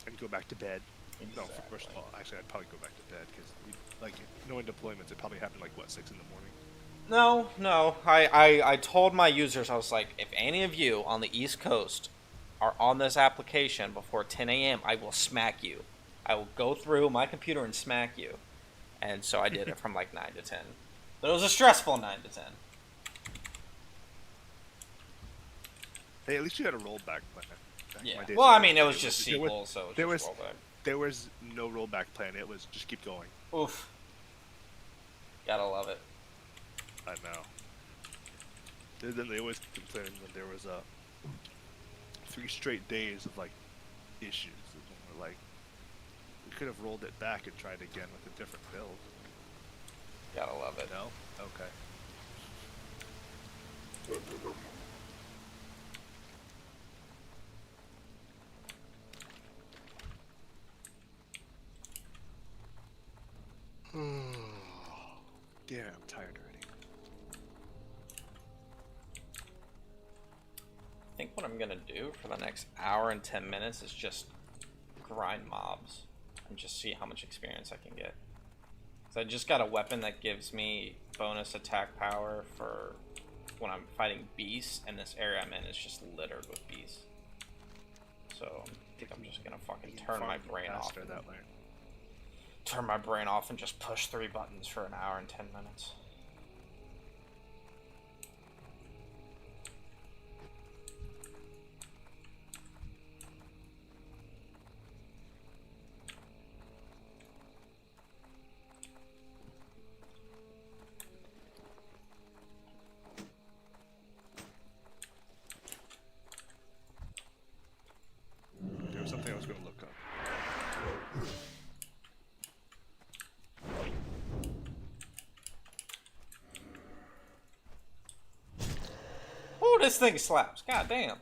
And go back to bed. No, Exactly. first of all, actually, I'd probably go back to bed because, like, knowing deployments, it probably happened like what 6 in the morning. No. I told my users, I was like, if any of you on the East Coast are on this application before 10 a.m., I will smack you. I will go through my computer and smack you. And so I did it from like 9 to 10. But it was a stressful 9 to 10. Hey, at least you had a rollback plan. Back in Yeah. my days, Well, I mean, it was just there was- SQL, so it there was just was- rollback. There was no rollback plan. It was just keep going. Oof. Gotta love it. I know. Then they always complained when there was 3 straight days of like issues. And we're like, we could have rolled it back and tried again with a different build. Gotta love it. No? Okay. Yeah, I'm tired already. I think what I'm gonna do for the next hour and 10 minutes is just grind mobs and just see how much experience I can get. So I just got a weapon that gives me bonus attack power for when I'm fighting beasts, and this area I'm in is just littered with beasts. So I think I'm just gonna fucking turn my brain off. That way. Turn my brain off and just push 3 buttons for an hour and 10 minutes. this thing slaps. God damn.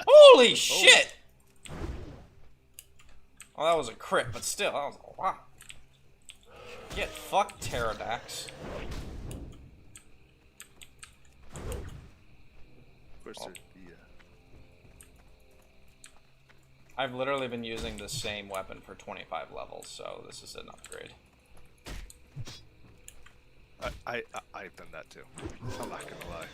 Holy shit! Well, that was a crit, but still, that was a lot. Get fucked, Pterodax. Of course, I've literally been using the same weapon for 25 levels, so this is an upgrade. I've done that too. I'm not gonna lie.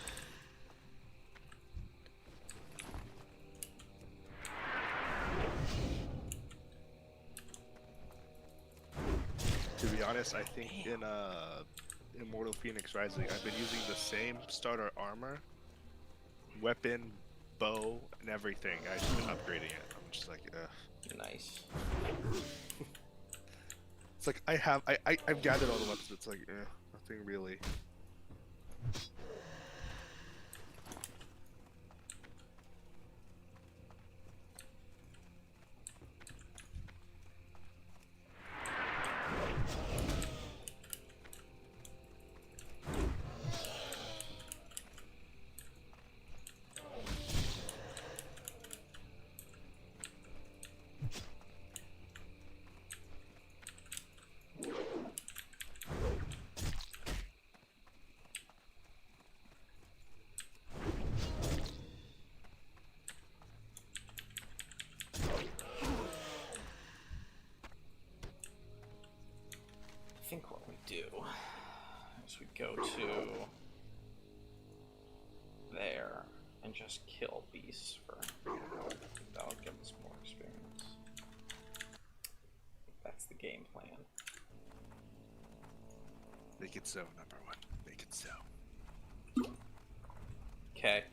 To be honest, I think in Immortal Phoenix Rising, I've been using the same starter armor, weapon, bow, and everything. I've just been upgrading it. I'm just like, ugh. Nice. It's like I've gathered all the weapons. It's like, nothing really. I think what we do is we go to there and just kill beasts for that'll give us more experience. That's the game plan. Make it so, number one. Make it so. Okay.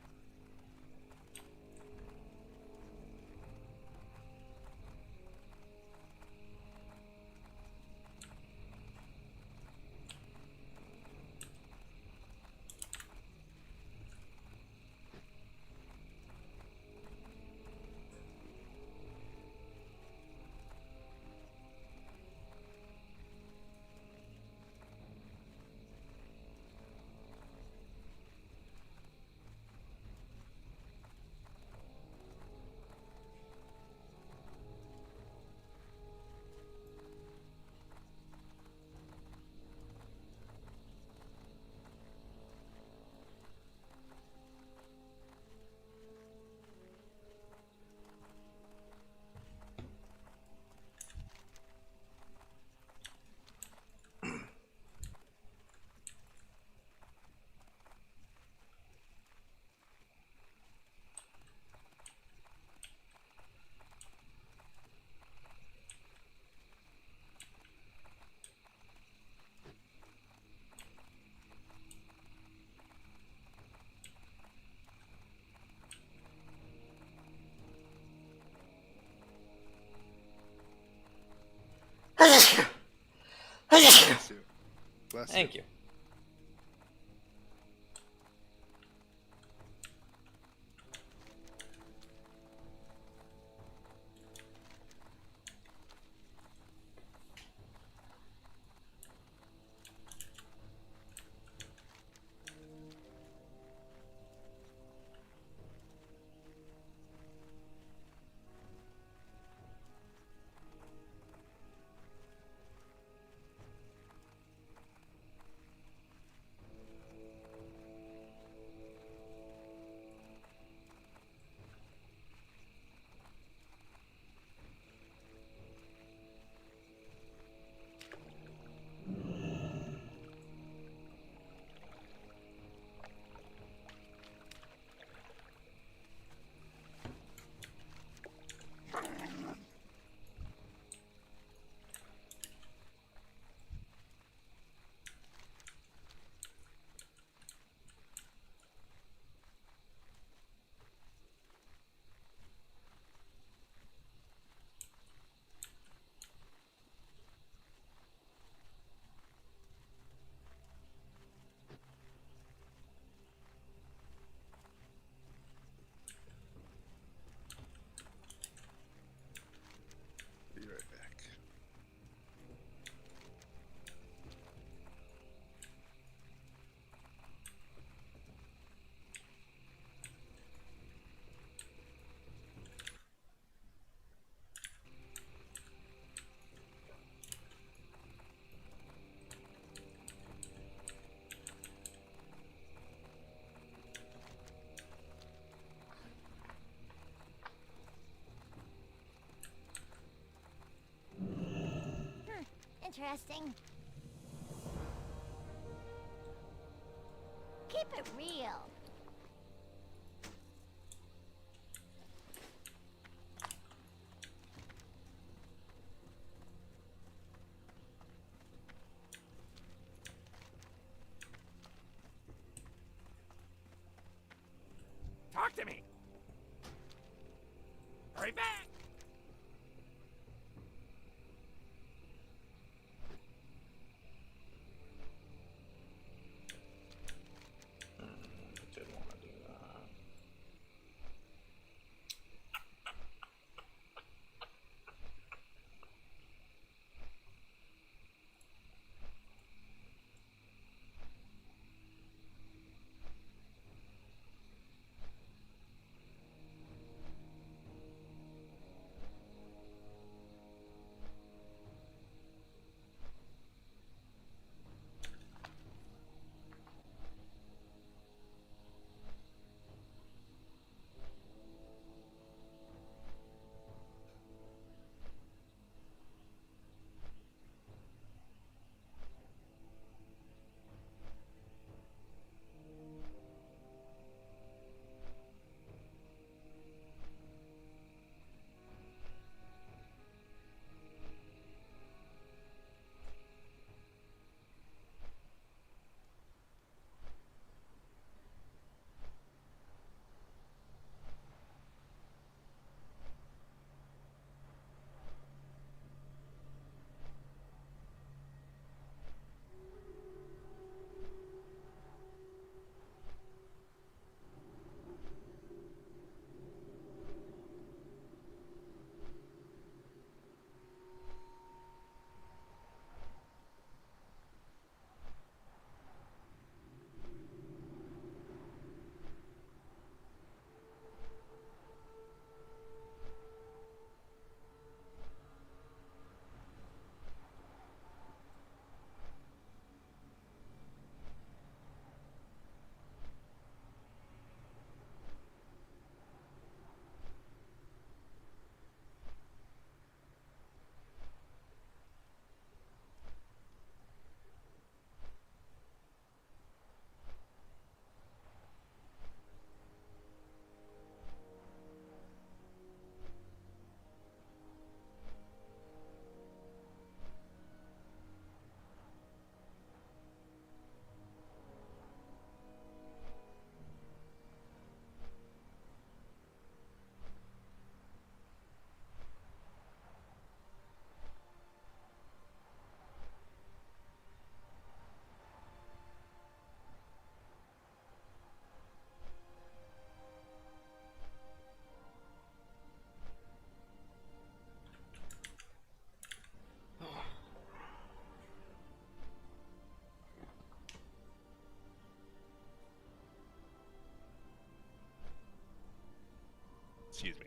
Bless you. Bless Thank you. interesting. Keep it real. Talk to me! Hurry back! I did want to do that. Excuse me.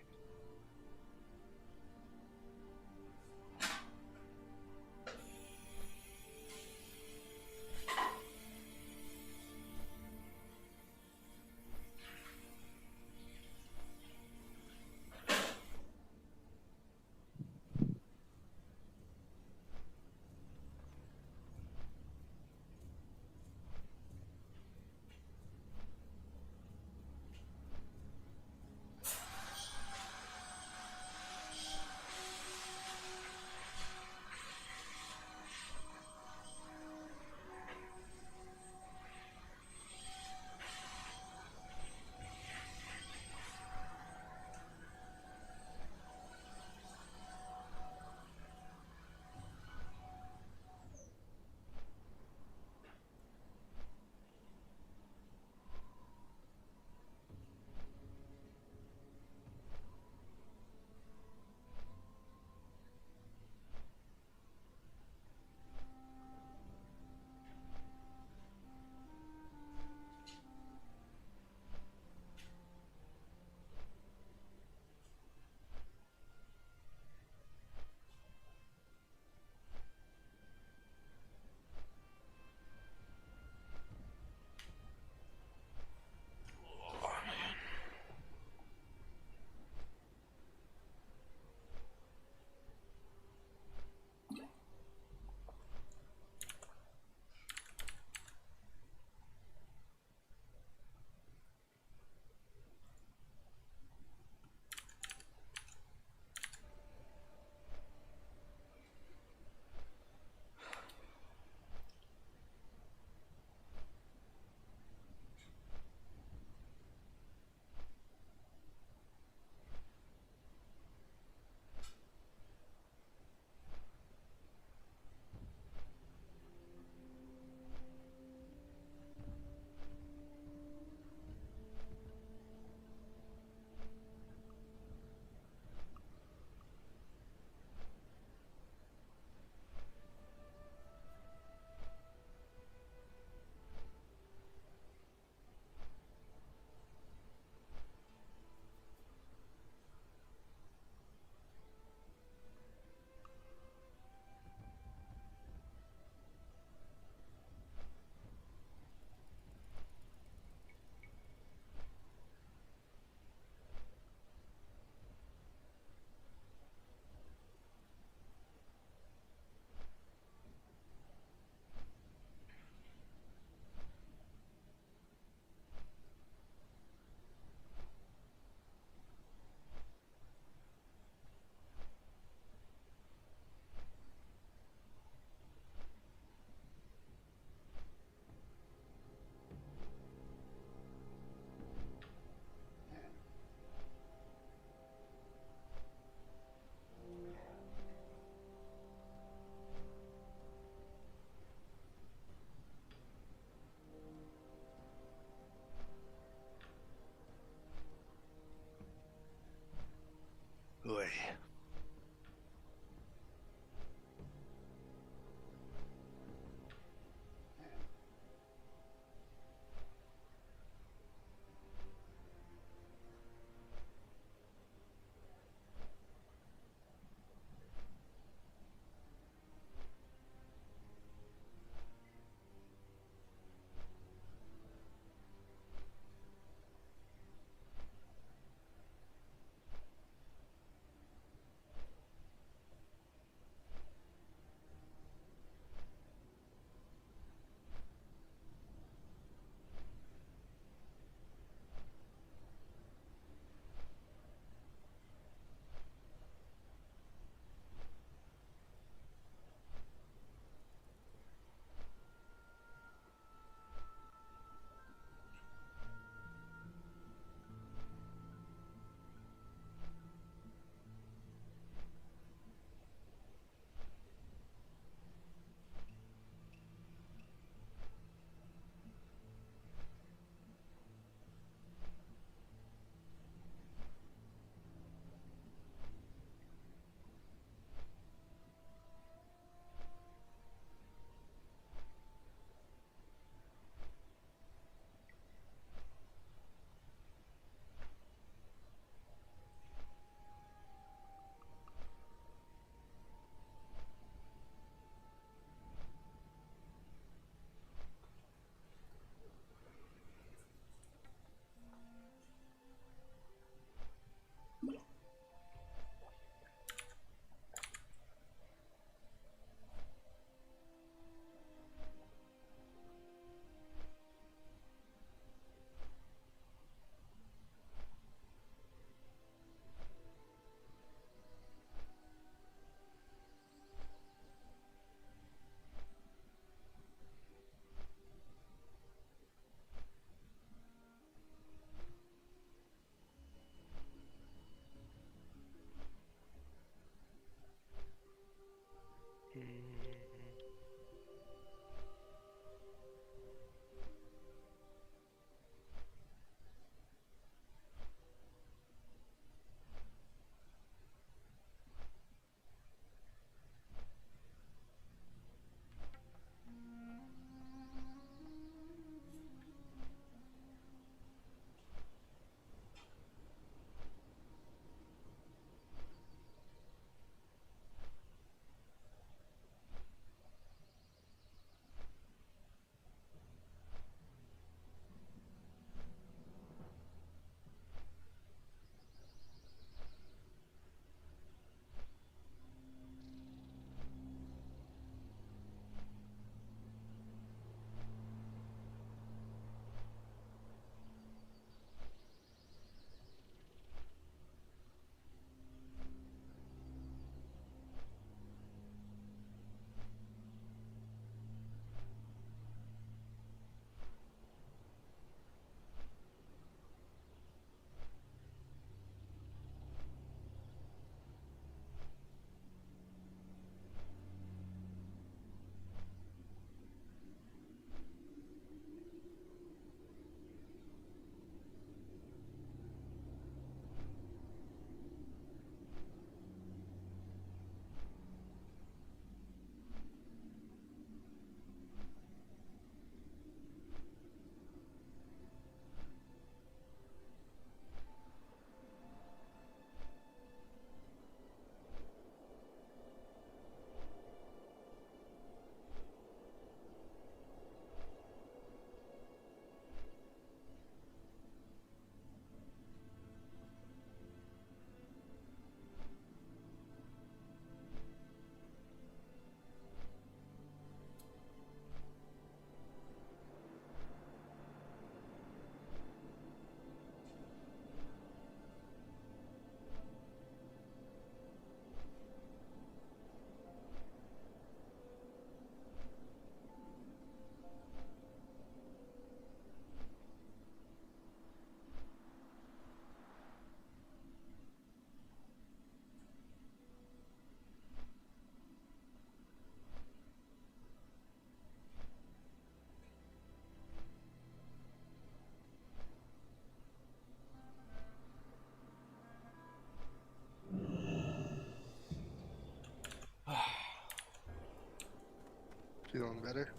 Feeling better?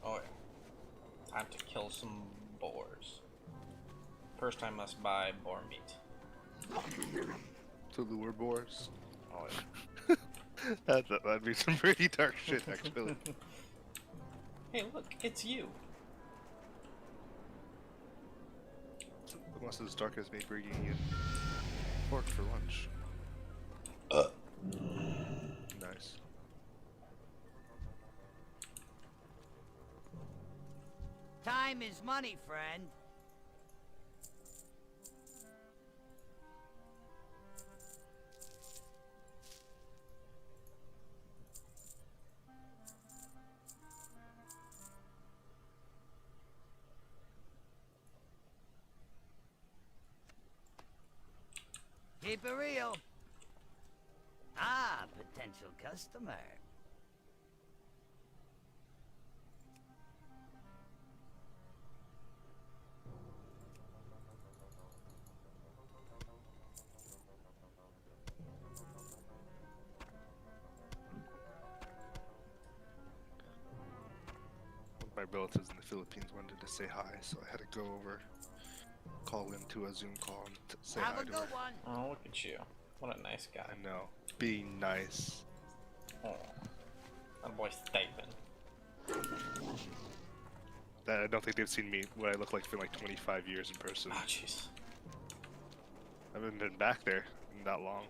Oh yeah. Time to kill some boars. First I must buy boar meat. To lure boars? Oh yeah. That'd be some pretty dark shit, actually. Hey look, it's you. Almost as dark as me bringing in pork for lunch. Nice. Time is money, friend. Keep it real. Ah, potential customer. One of my relatives in the Philippines wanted to say hi, so I had to go over, call into a Zoom call and say Have hi a to good her. one. Oh look at you. What a nice guy. I know. Being nice. Oh. That boy's typing. That I don't think they've seen me what I look like for like 25 years in person. Oh jeez. I haven't been back there in that long.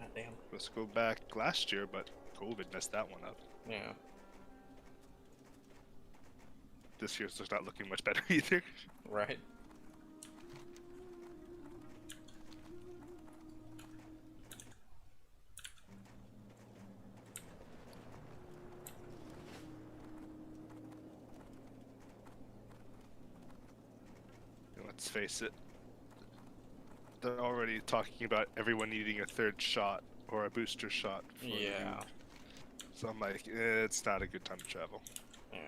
Goddamn. Let's go back last year, but COVID messed that one up. Yeah. This year's just not looking much better either. Right. Let's face it. They're already talking about everyone needing a third shot or a booster shot. For the Yeah. moon. So I'm like, it's not a good time to travel. Yeah.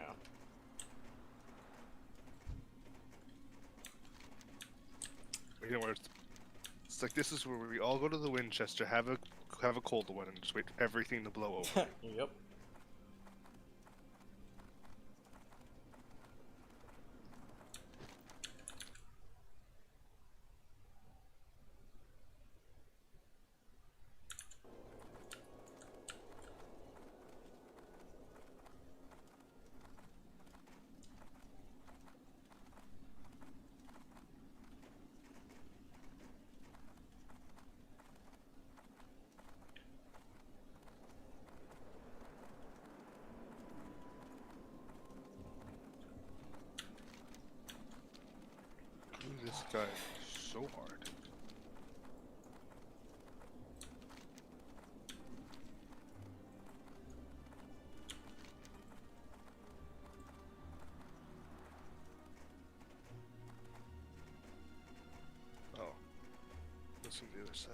You know where it's like this is where we all go to the Winchester, have a cold one, and just wait for everything to blow over. Yep. This guy so hard. Oh, that's from the other side.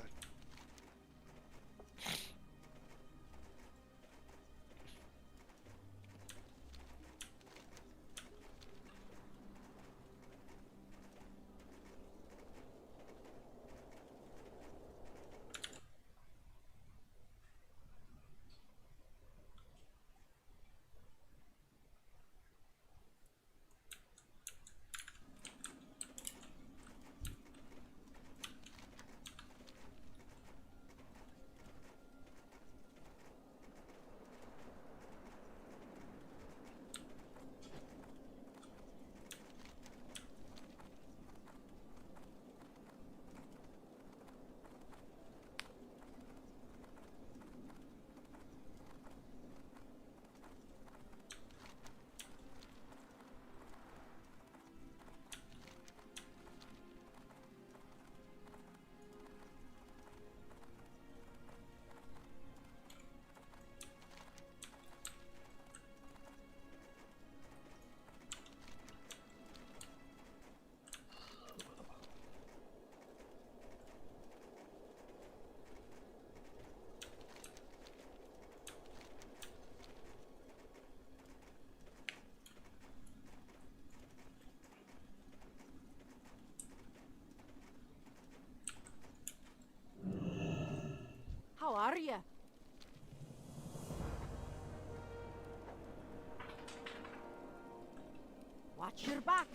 Watch your back.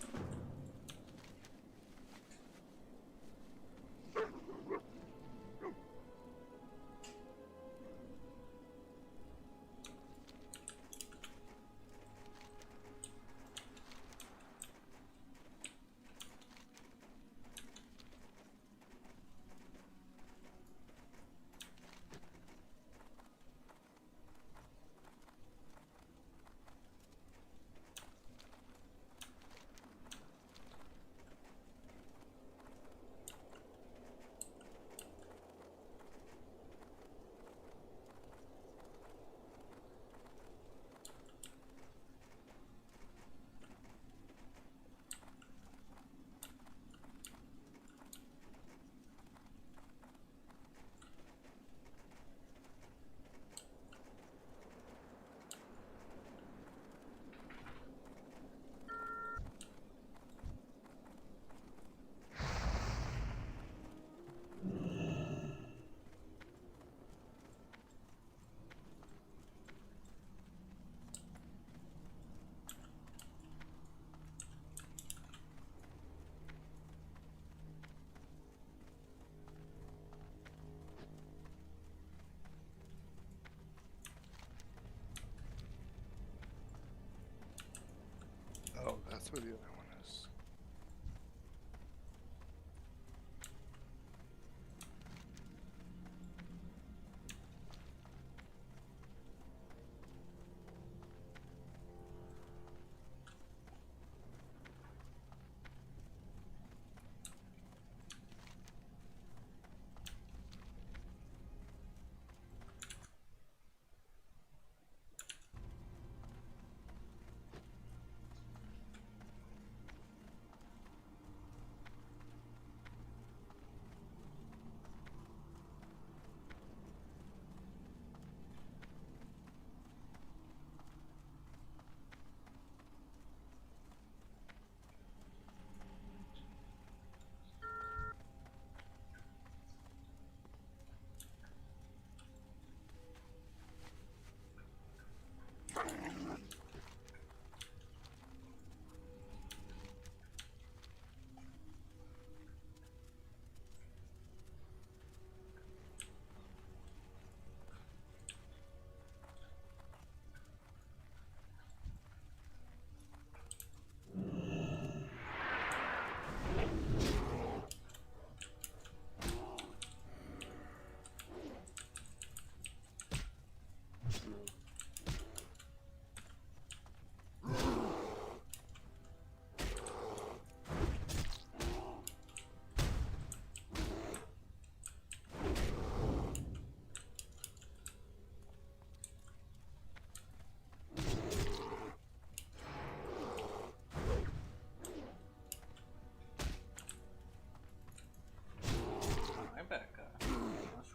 Oh, that's where the other one is.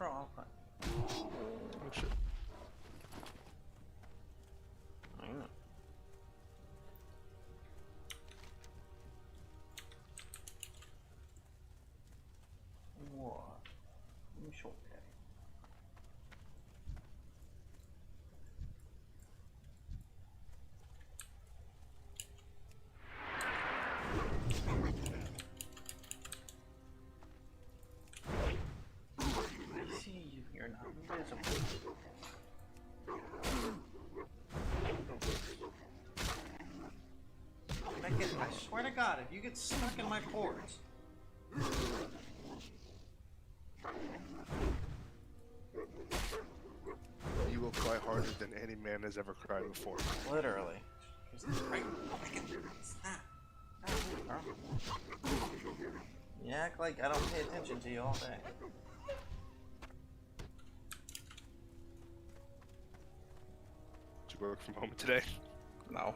wrong. Oh shit. I know. What? You short daddy. I see you. You're not invisible. I swear to God, if you get stuck in my pores. You will cry harder than any man has ever cried before. Literally. Stop. You act like I don't pay attention to you all day. Did you work from home today? No.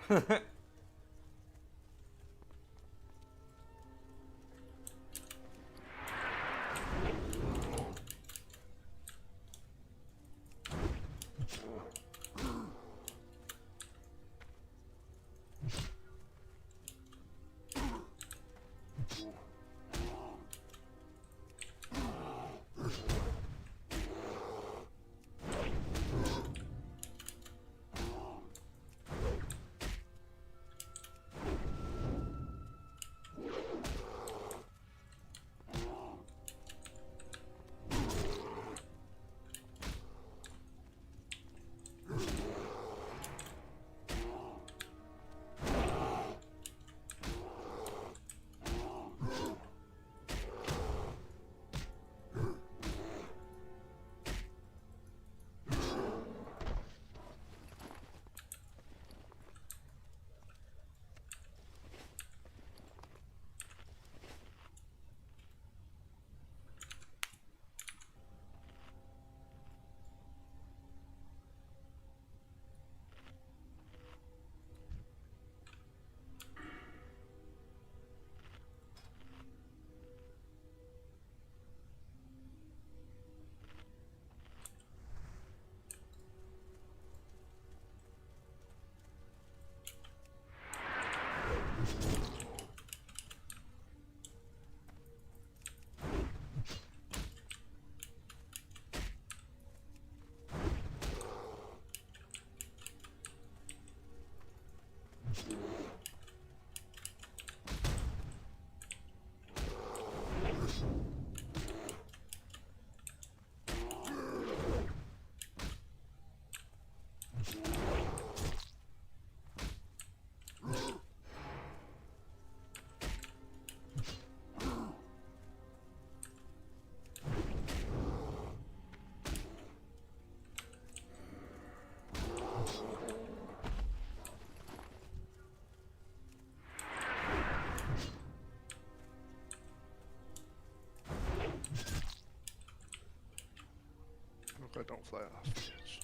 But don't fly off, bitch.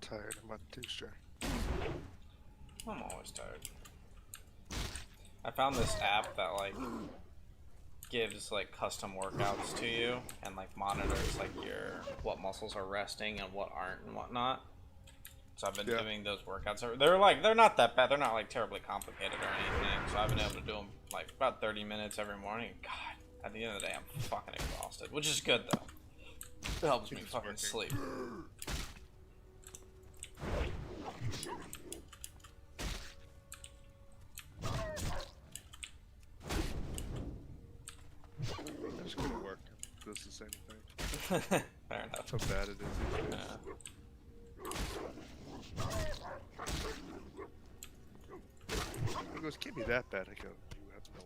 Tired. I'm not too sure. I'm always tired. I found this app that like gives like custom workouts to you and like monitors like your what muscles are resting and what aren't and whatnot. So I've been doing those workouts. They're not that bad. They're not like terribly complicated or anything. So I've been able to do them like about 30 minutes every morning. God, at the end of the day, I'm fucking exhausted, which is good though. It helps me fucking sleep. I'm just gonna work. Does the same thing. Fair enough. That's how bad it is these days. He goes, can't be that bad. I go, you have no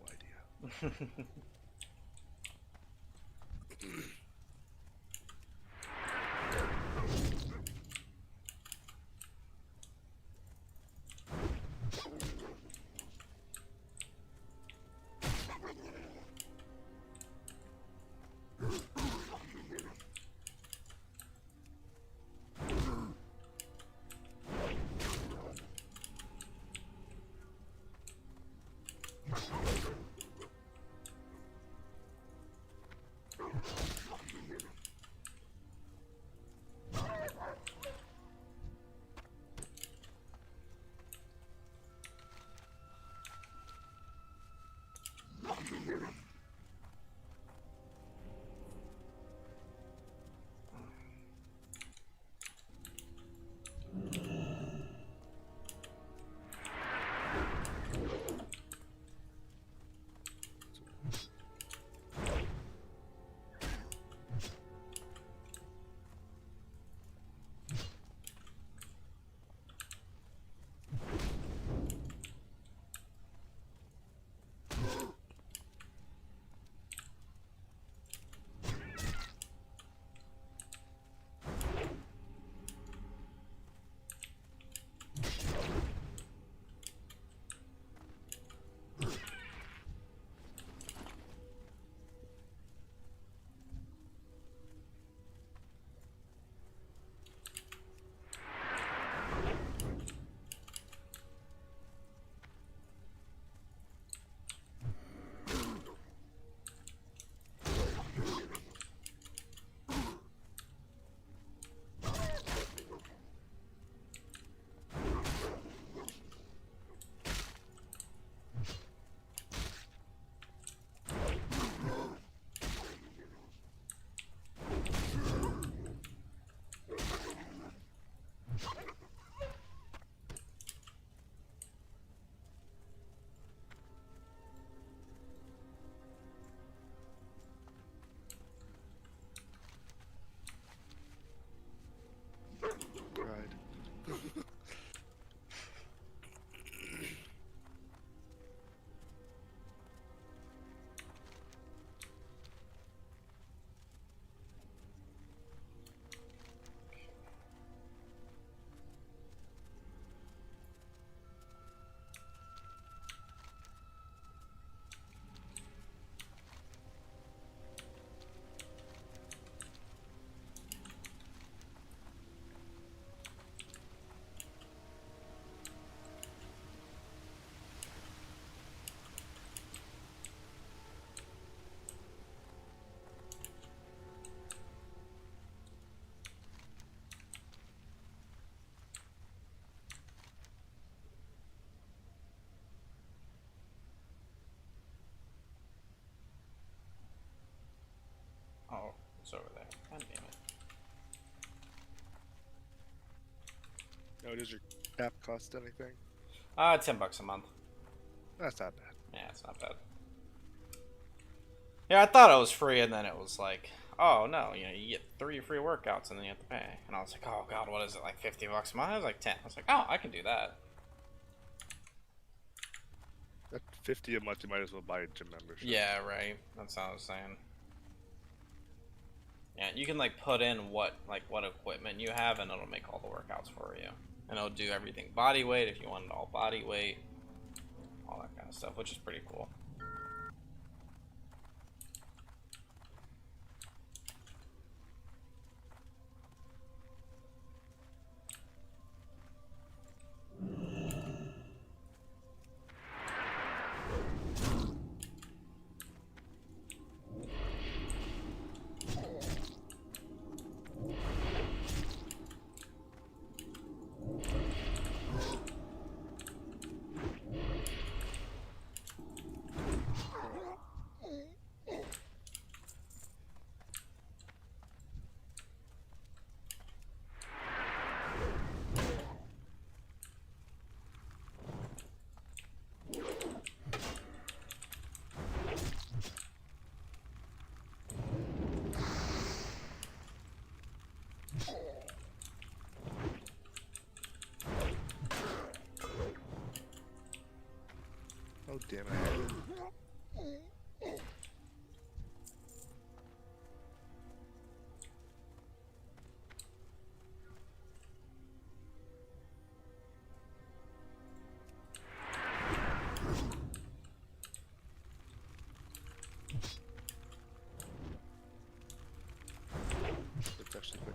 idea. God damn it. No, does your app cost anything? $10 a month. That's not bad. Yeah, it's not bad. Yeah, I thought it was free, and then it was like, oh no, you know, you get 3 free workouts, and then you have to pay. And I was like, oh god, what is it, like $50 a month? I was like 10. I was like, oh, I can do that. At 50 a month, you might as well buy a gym membership. Yeah, right. That's what I was saying. Yeah, you can like put in what equipment you have, and it'll make all the workouts for you. And it'll do everything body weight if you want it all body weight, all that kind of stuff, which is pretty cool. Oh, damn it. It's actually quite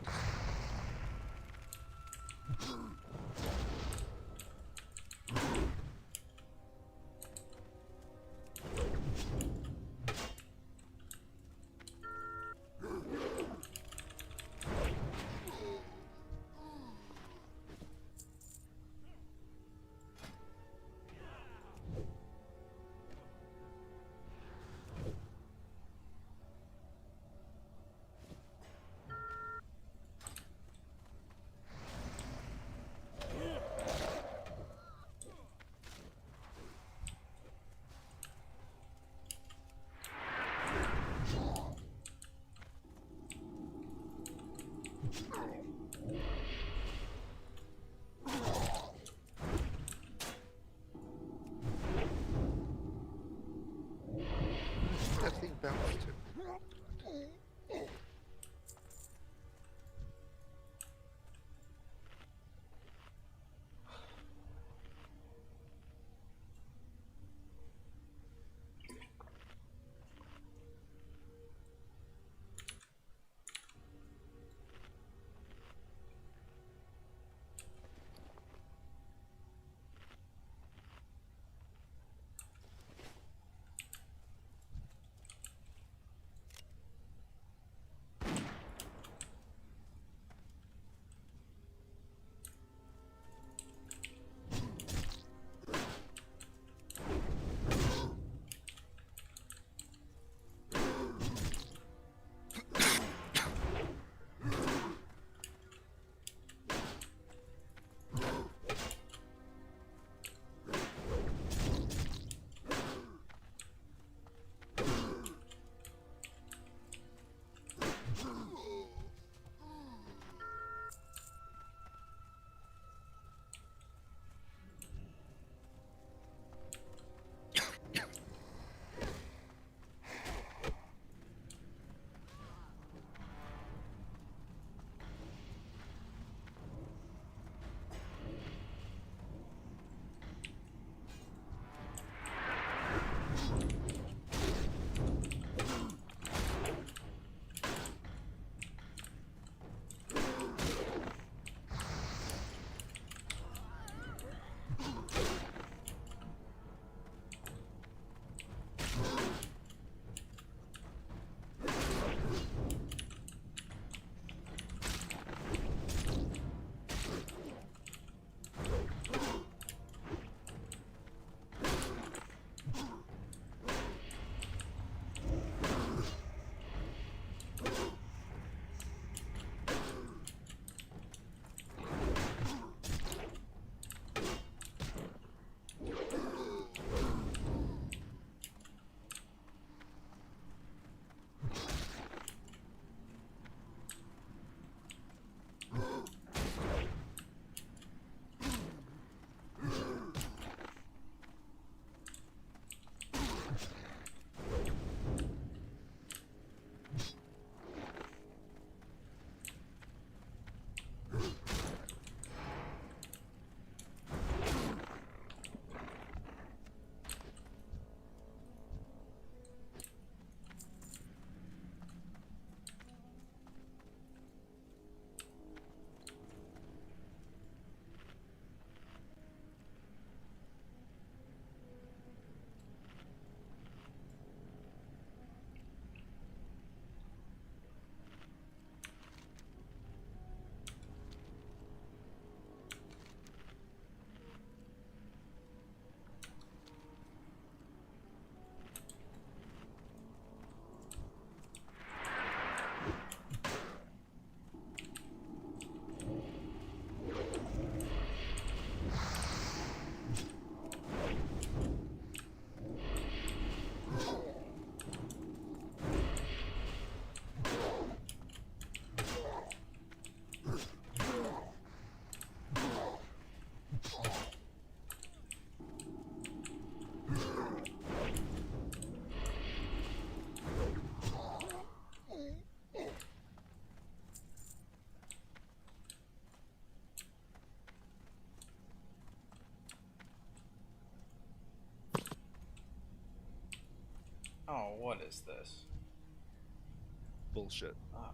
what is this? Bullshit. Oh.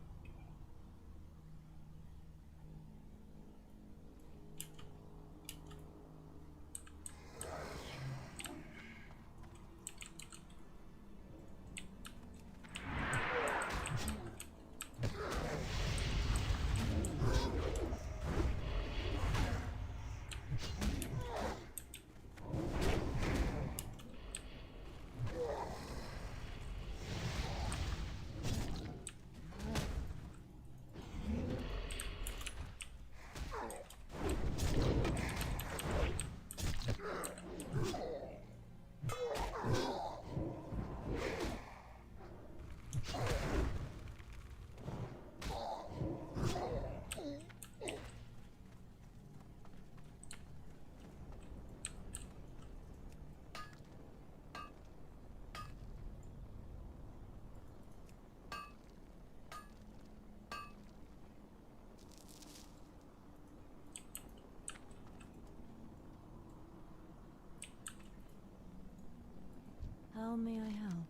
How may I help?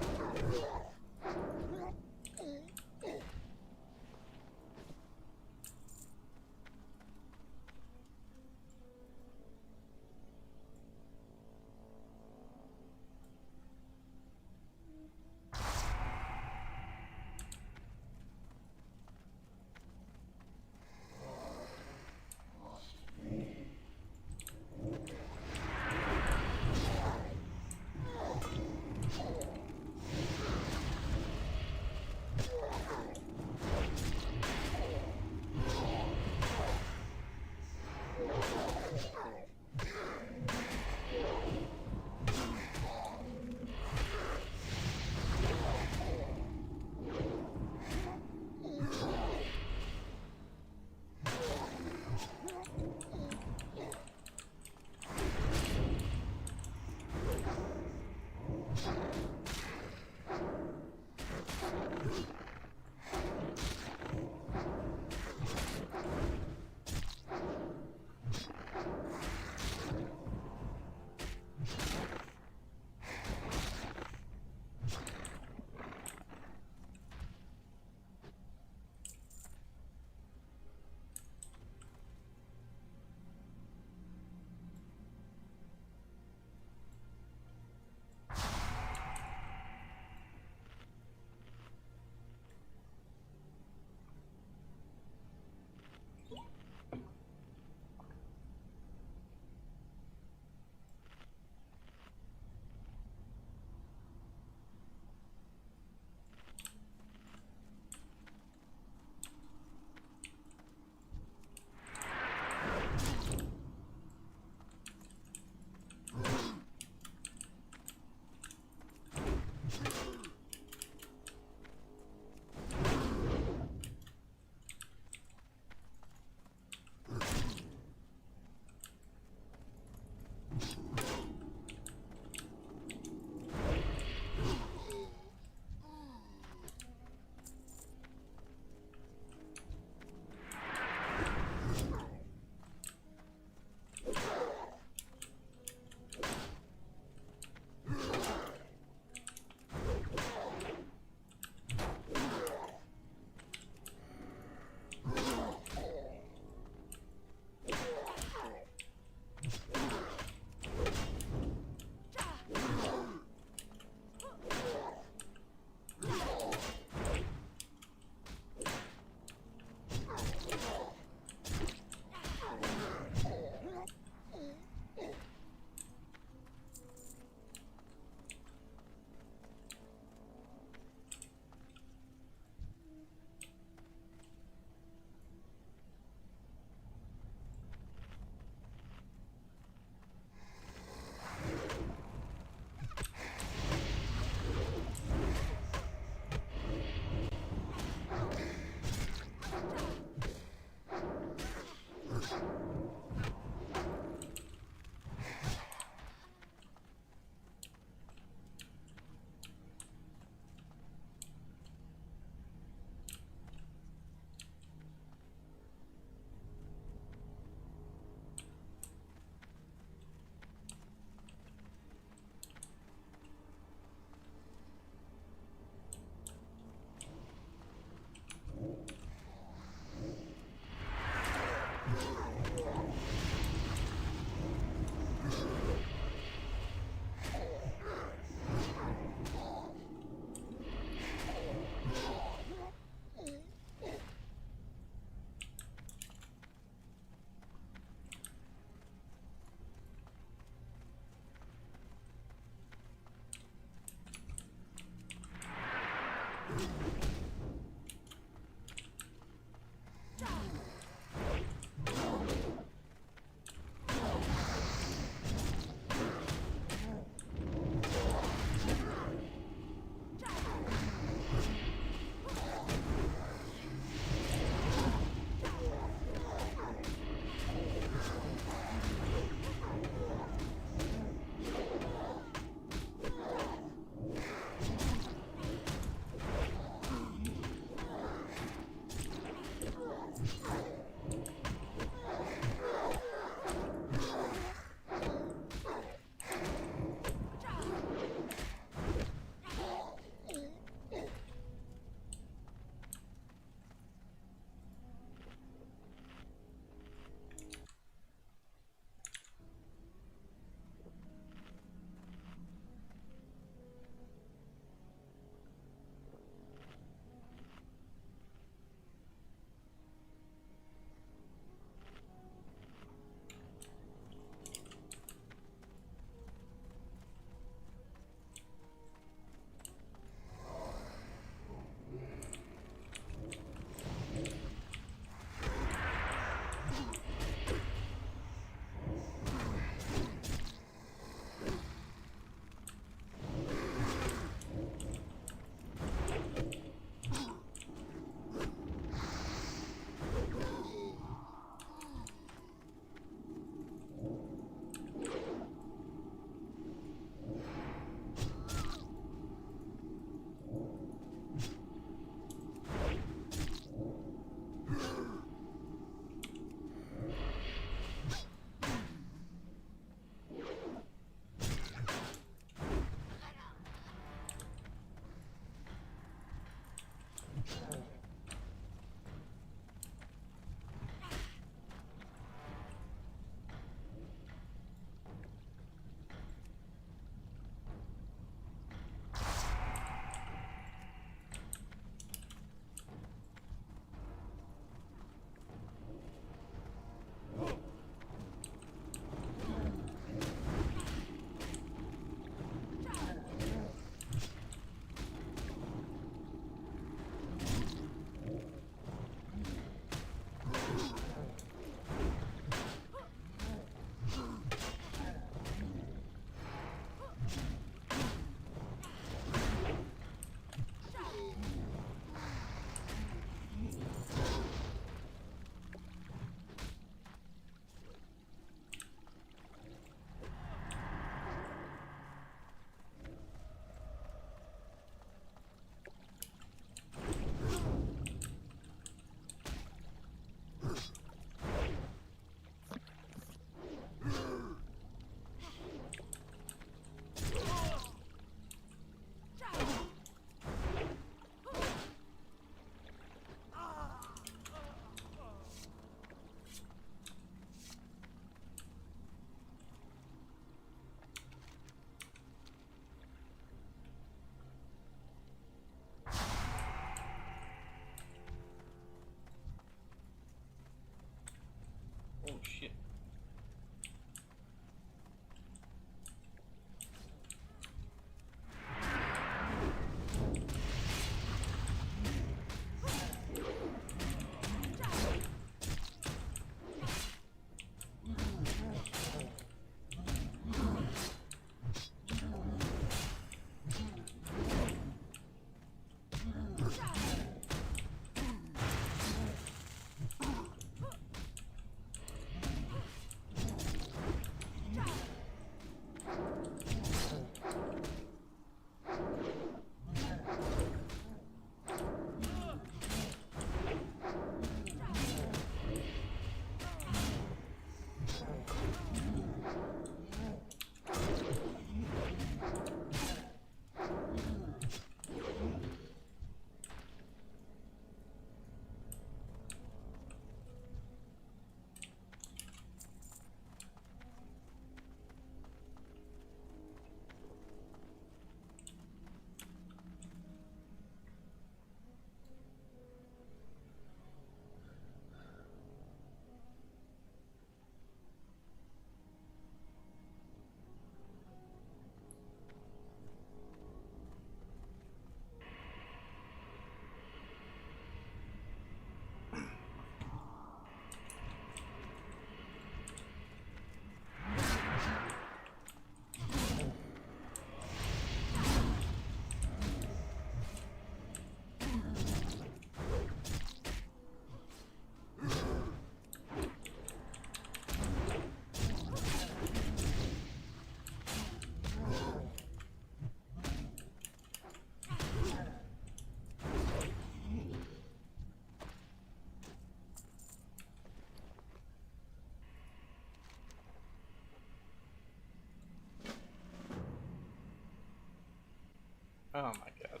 Oh my god.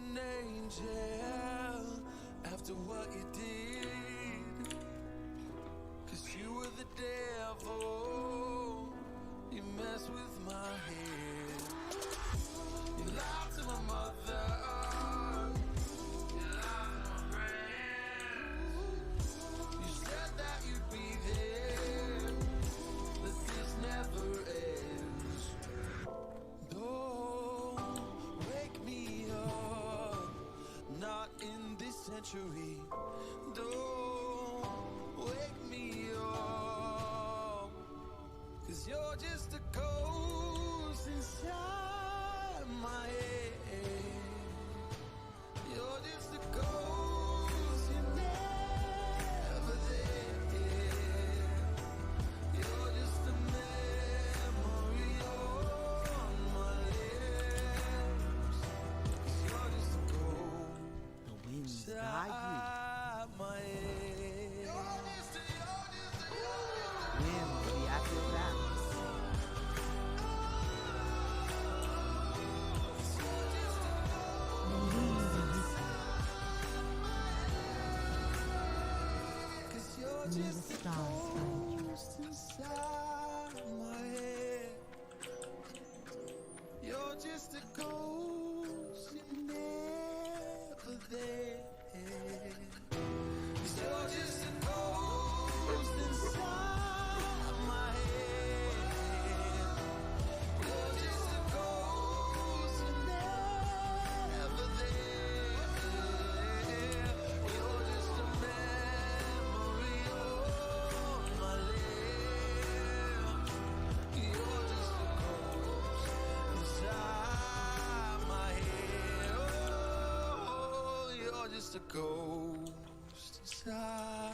an angel after what you did. 'Cause you were the devil. You messed with my head. You lied to my mother. You lied to my friends. You said that you'd be there, but this never ends. Don't wake me up, not in this century. Don't wake me up, 'cause you're just a ghost inside my head. You're just a ghost, you're never there. You're just a memory on my lips. 'Cause you're just a ghost The winds guide inside my head. You're just a you. Wind reactive balance. Just a ghost inside my head. You're just a ghost, you're never there. 'Cause you're just a ghost inside my head. You're just a ghost, you're never there. You're just a memory on my lips. You're just a ghost inside my head. Oh, you're just a ghost inside.